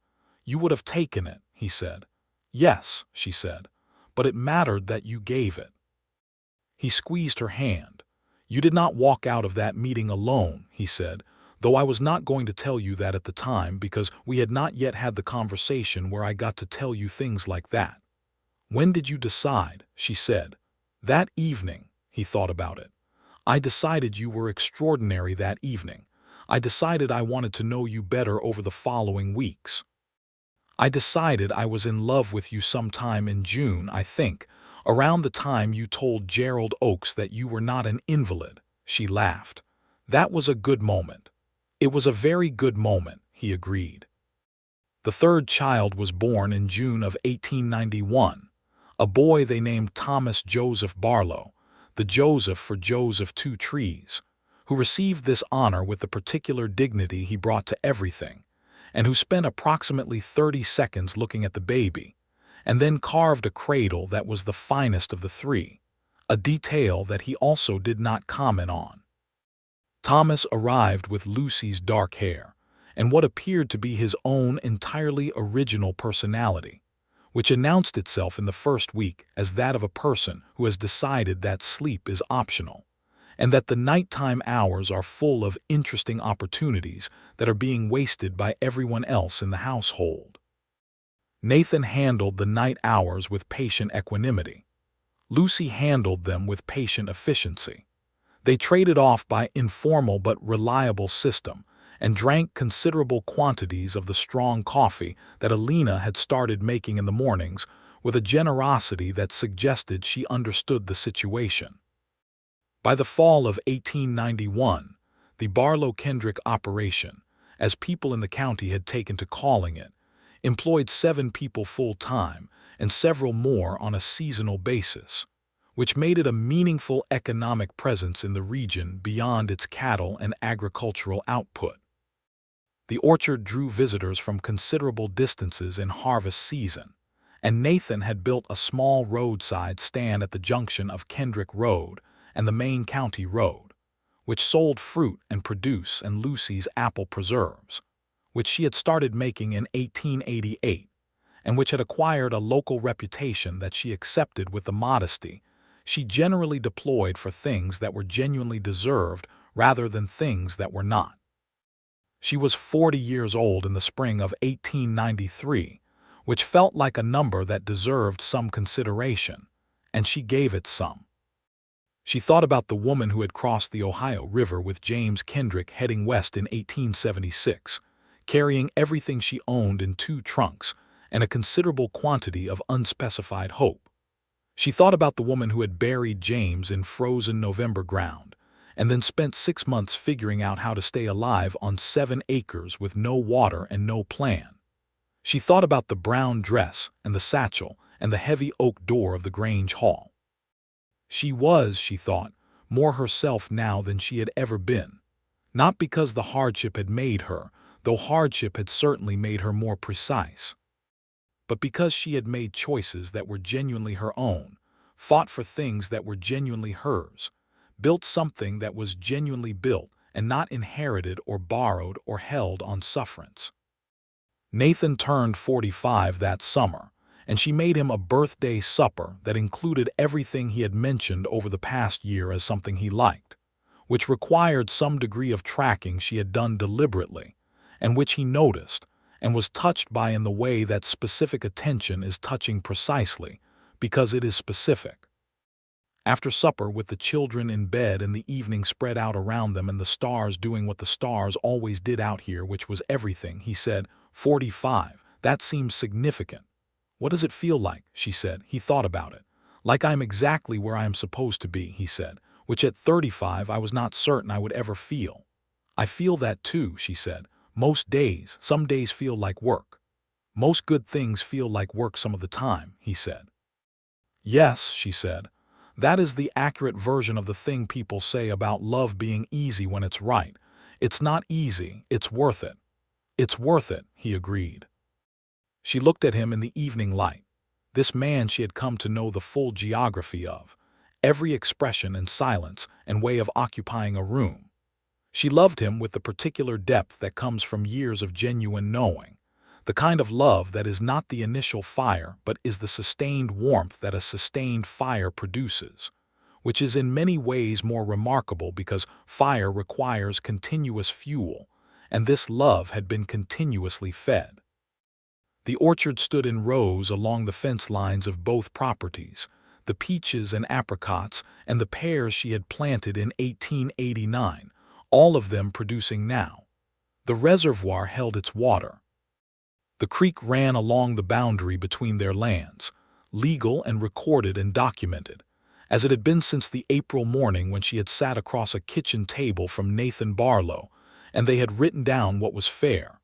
"You would have taken it," he said. "Yes," she said, "but it mattered that you gave it." He squeezed her hand. "You did not walk out of that meeting alone," he said, "though I was not going to tell you that at the time because we had not yet had the conversation where I got to tell you things like that." "When did you decide?" she said. "That evening." He thought about it. "I decided you were extraordinary that evening. I decided I wanted to know you better over the following weeks. I decided I was in love with you sometime in June, I think, around the time you told Gerald Oakes that you were not an invalid." She laughed. "That was a good moment." "It was a very good moment," he agreed. The third child was born in June of 1891, a boy they named Thomas Joseph Barlow, the Joseph for Joseph Two Trees, who received this honor with the particular dignity he brought to everything, and who spent approximately 30 seconds looking at the baby, and then carved a cradle that was the finest of the three, a detail that he also did not comment on. Thomas arrived with Lucy's dark hair, and what appeared to be his own entirely original personality, which announced itself in the first week as that of a person who has decided that sleep is optional, and that the nighttime hours are full of interesting opportunities that are being wasted by everyone else in the household. Nathan handled the night hours with patient equanimity. Lucy handled them with patient efficiency. They traded off by informal but reliable system and drank considerable quantities of the strong coffee that Alina had started making in the mornings with a generosity that suggested she understood the situation. By the fall of 1891, the Barlow-Kendrick operation, as people in the county had taken to calling it, employed 7 people full-time and several more on a seasonal basis, which made it a meaningful economic presence in the region beyond its cattle and agricultural output. The orchard drew visitors from considerable distances in harvest season, and Nathan had built a small roadside stand at the junction of Kendrick Road and the main county road, which sold fruit and produce and Lucy's apple preserves, which she had started making in 1888, and which had acquired a local reputation that she accepted with the modesty she generally deployed for things that were genuinely deserved rather than things that were not. She was 40 years old in the spring of 1893, which felt like a number that deserved some consideration, and she gave it some. She thought about the woman who had crossed the Ohio River with James Kendrick heading west in 1876, carrying everything she owned in 2 trunks and a considerable quantity of unspecified hope. She thought about the woman who had buried James in frozen November ground and then spent 6 months figuring out how to stay alive on 7 acres with no water and no plan. She thought about the brown dress and the satchel and the heavy oak door of the Grange Hall. She was, she thought, more herself now than she had ever been, not because the hardship had made her, though hardship had certainly made her more precise, but because she had made choices that were genuinely her own, fought for things that were genuinely hers, built something that was genuinely built and not inherited or borrowed or held on sufferance. Nathan turned 45 that summer, and she made him a birthday supper that included everything he had mentioned over the past year as something he liked, which required some degree of tracking she had done deliberately, and which he noticed, and was touched by in the way that specific attention is touching precisely, because it is specific. After supper, with the children in bed and the evening spread out around them and the stars doing what the stars always did out here, which was everything, he said, 45, that seems significant. What does it feel like? She said. He thought about it. Like I'm exactly where I am supposed to be, he said, which at 35 I was not certain I would ever feel. I feel that too, she said. Most days, some days feel like work. Most good things feel like work some of the time, he said. Yes, she said. That is the accurate version of the thing people say about love being easy when it's right. It's not easy, it's worth it. It's worth it, he agreed. She looked at him in the evening light. This man she had come to know the full geography of, every expression and silence and way of occupying a room. She loved him with the particular depth that comes from years of genuine knowing, the kind of love that is not the initial fire but is the sustained warmth that a sustained fire produces, which is in many ways more remarkable because fire requires continuous fuel, and this love had been continuously fed. The orchard stood in rows along the fence lines of both properties, the peaches and apricots and the pears she had planted in 1889, all of them producing now. The reservoir held its water. The creek ran along the boundary between their lands, legal and recorded and documented, as it had been since the April morning when she had sat across a kitchen table from Nathan Barlow, and they had written down what was fair.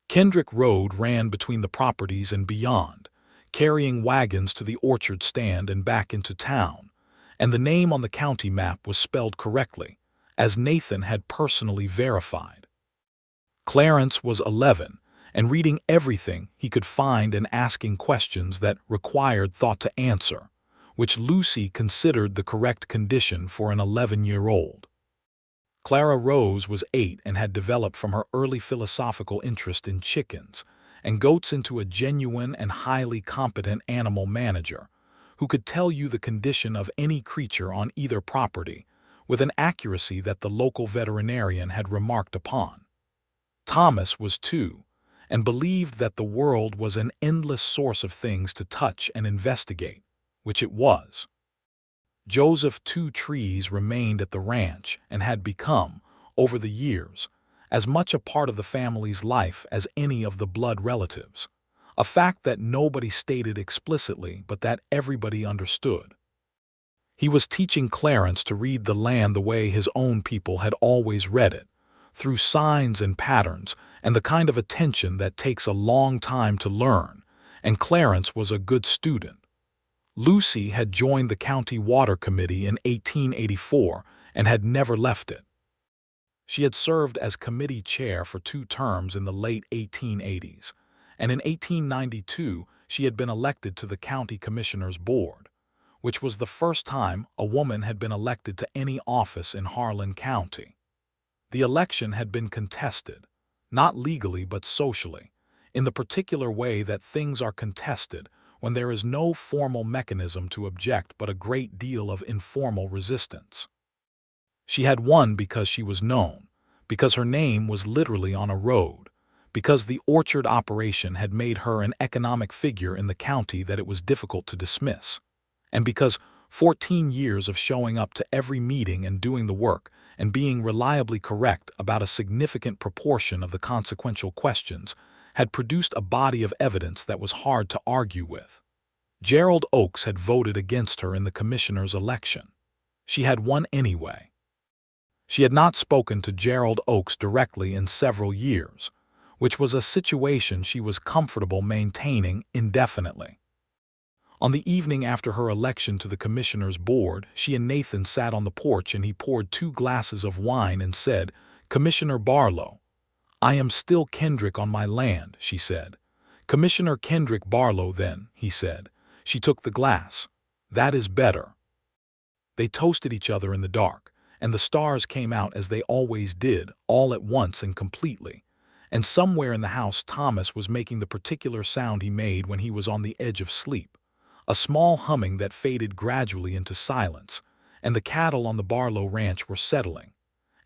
Kendrick Road ran between the properties and beyond, carrying wagons to the orchard stand and back into town, and the name on the county map was spelled correctly, as Nathan had personally verified. Clarence was 11, and reading everything he could find and asking questions that required thought to answer, which Lucy considered the correct condition for an 11-year-old. Clara Rose was 8 and had developed from her early philosophical interest in chickens and goats into a genuine and highly competent animal manager who could tell you the condition of any creature on either property with an accuracy that the local veterinarian had remarked upon. Thomas was 2 and believed that the world was an endless source of things to touch and investigate, which it was. Joseph Two Trees remained at the ranch and had become, over the years, as much a part of the family's life as any of the blood relatives, a fact that nobody stated explicitly but that everybody understood. He was teaching Clarence to read the land the way his own people had always read it, through signs and patterns and the kind of attention that takes a long time to learn, and Clarence was a good student. Lucy had joined the County Water Committee in 1884 and had never left it. She had served as committee chair for 2 terms in the late 1880s, and in 1892 she had been elected to the County Commissioners' Board, which was the first time a woman had been elected to any office in Harlan County. The election had been contested, not legally but socially, in the particular way that things are contested when there is no formal mechanism to object but a great deal of informal resistance. She had won because she was known, because her name was literally on a road, because the orchard operation had made her an economic figure in the county that it was difficult to dismiss, and because 14 years of showing up to every meeting and doing the work and being reliably correct about a significant proportion of the consequential questions had produced a body of evidence that was hard to argue with. Gerald Oakes had voted against her in the commissioner's election. She had won anyway. She had not spoken to Gerald Oakes directly in several years, which was a situation she was comfortable maintaining indefinitely. On the evening after her election to the commissioner's board, she and Nathan sat on the porch and he poured 2 glasses of wine and said, "Commissioner Barlow." "I am still Kendrick on my land," she said. "Commissioner Kendrick Barlow then," he said. She took the glass. "That is better." They toasted each other in the dark, and the stars came out as they always did, all at once and completely. And somewhere in the house Thomas was making the particular sound he made when he was on the edge of sleep, a small humming that faded gradually into silence, and the cattle on the Barlow ranch were settling,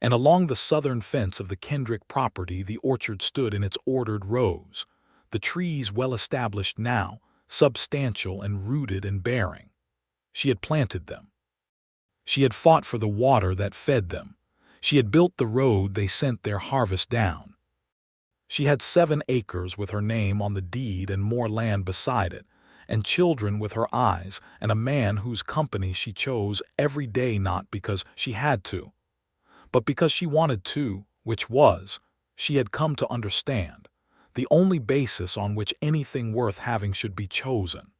and along the southern fence of the Kendrick property the orchard stood in its ordered rows, the trees well established now, substantial and rooted and bearing. She had planted them. She had fought for the water that fed them. She had built the road they sent their harvest down. She had 7 acres with her name on the deed and more land beside it, and children with her eyes, and a man whose company she chose every day not because she had to, but because she wanted to, which was, she had come to understand, the only basis on which anything worth having should be chosen.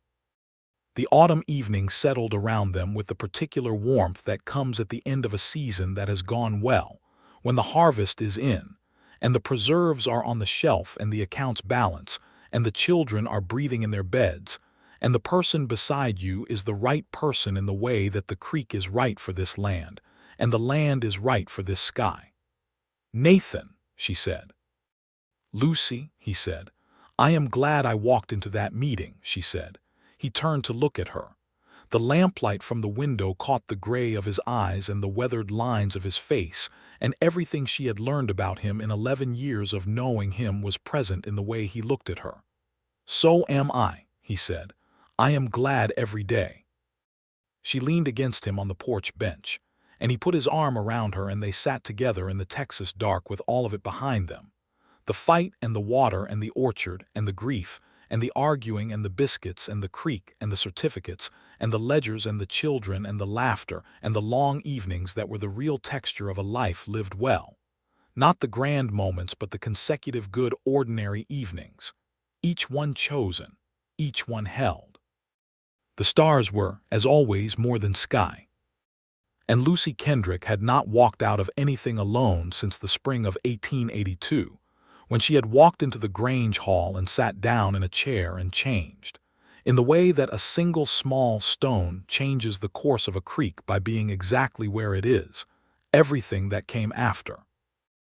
The autumn evening settled around them with the particular warmth that comes at the end of a season that has gone well, when the harvest is in, and the preserves are on the shelf and the accounts balance, and the children are breathing in their beds, and the person beside you is the right person in the way that the creek is right for this land, and the land is right for this sky. "Nathan," she said. "Lucy," he said. "I am glad I walked into that meeting," she said. He turned to look at her. The lamplight from the window caught the gray of his eyes and the weathered lines of his face, and everything she had learned about him in 11 years of knowing him was present in the way he looked at her. "So am I," he said. "I am glad every day." She leaned against him on the porch bench, and he put his arm around her and they sat together in the Texas dark with all of it behind them. The fight and the water and the orchard and the grief and the arguing and the biscuits and the creek and the certificates and the ledgers and the children and the laughter and the long evenings that were the real texture of a life lived well. Not the grand moments but the consecutive good ordinary evenings. Each one chosen, each one held. The stars were, as always, more than sky. And Lucy Kendrick had not walked out of anything alone since the spring of 1882, when she had walked into the Grange Hall and sat down in a chair and changed, in the way that a single small stone changes the course of a creek by being exactly where it is, everything that came after.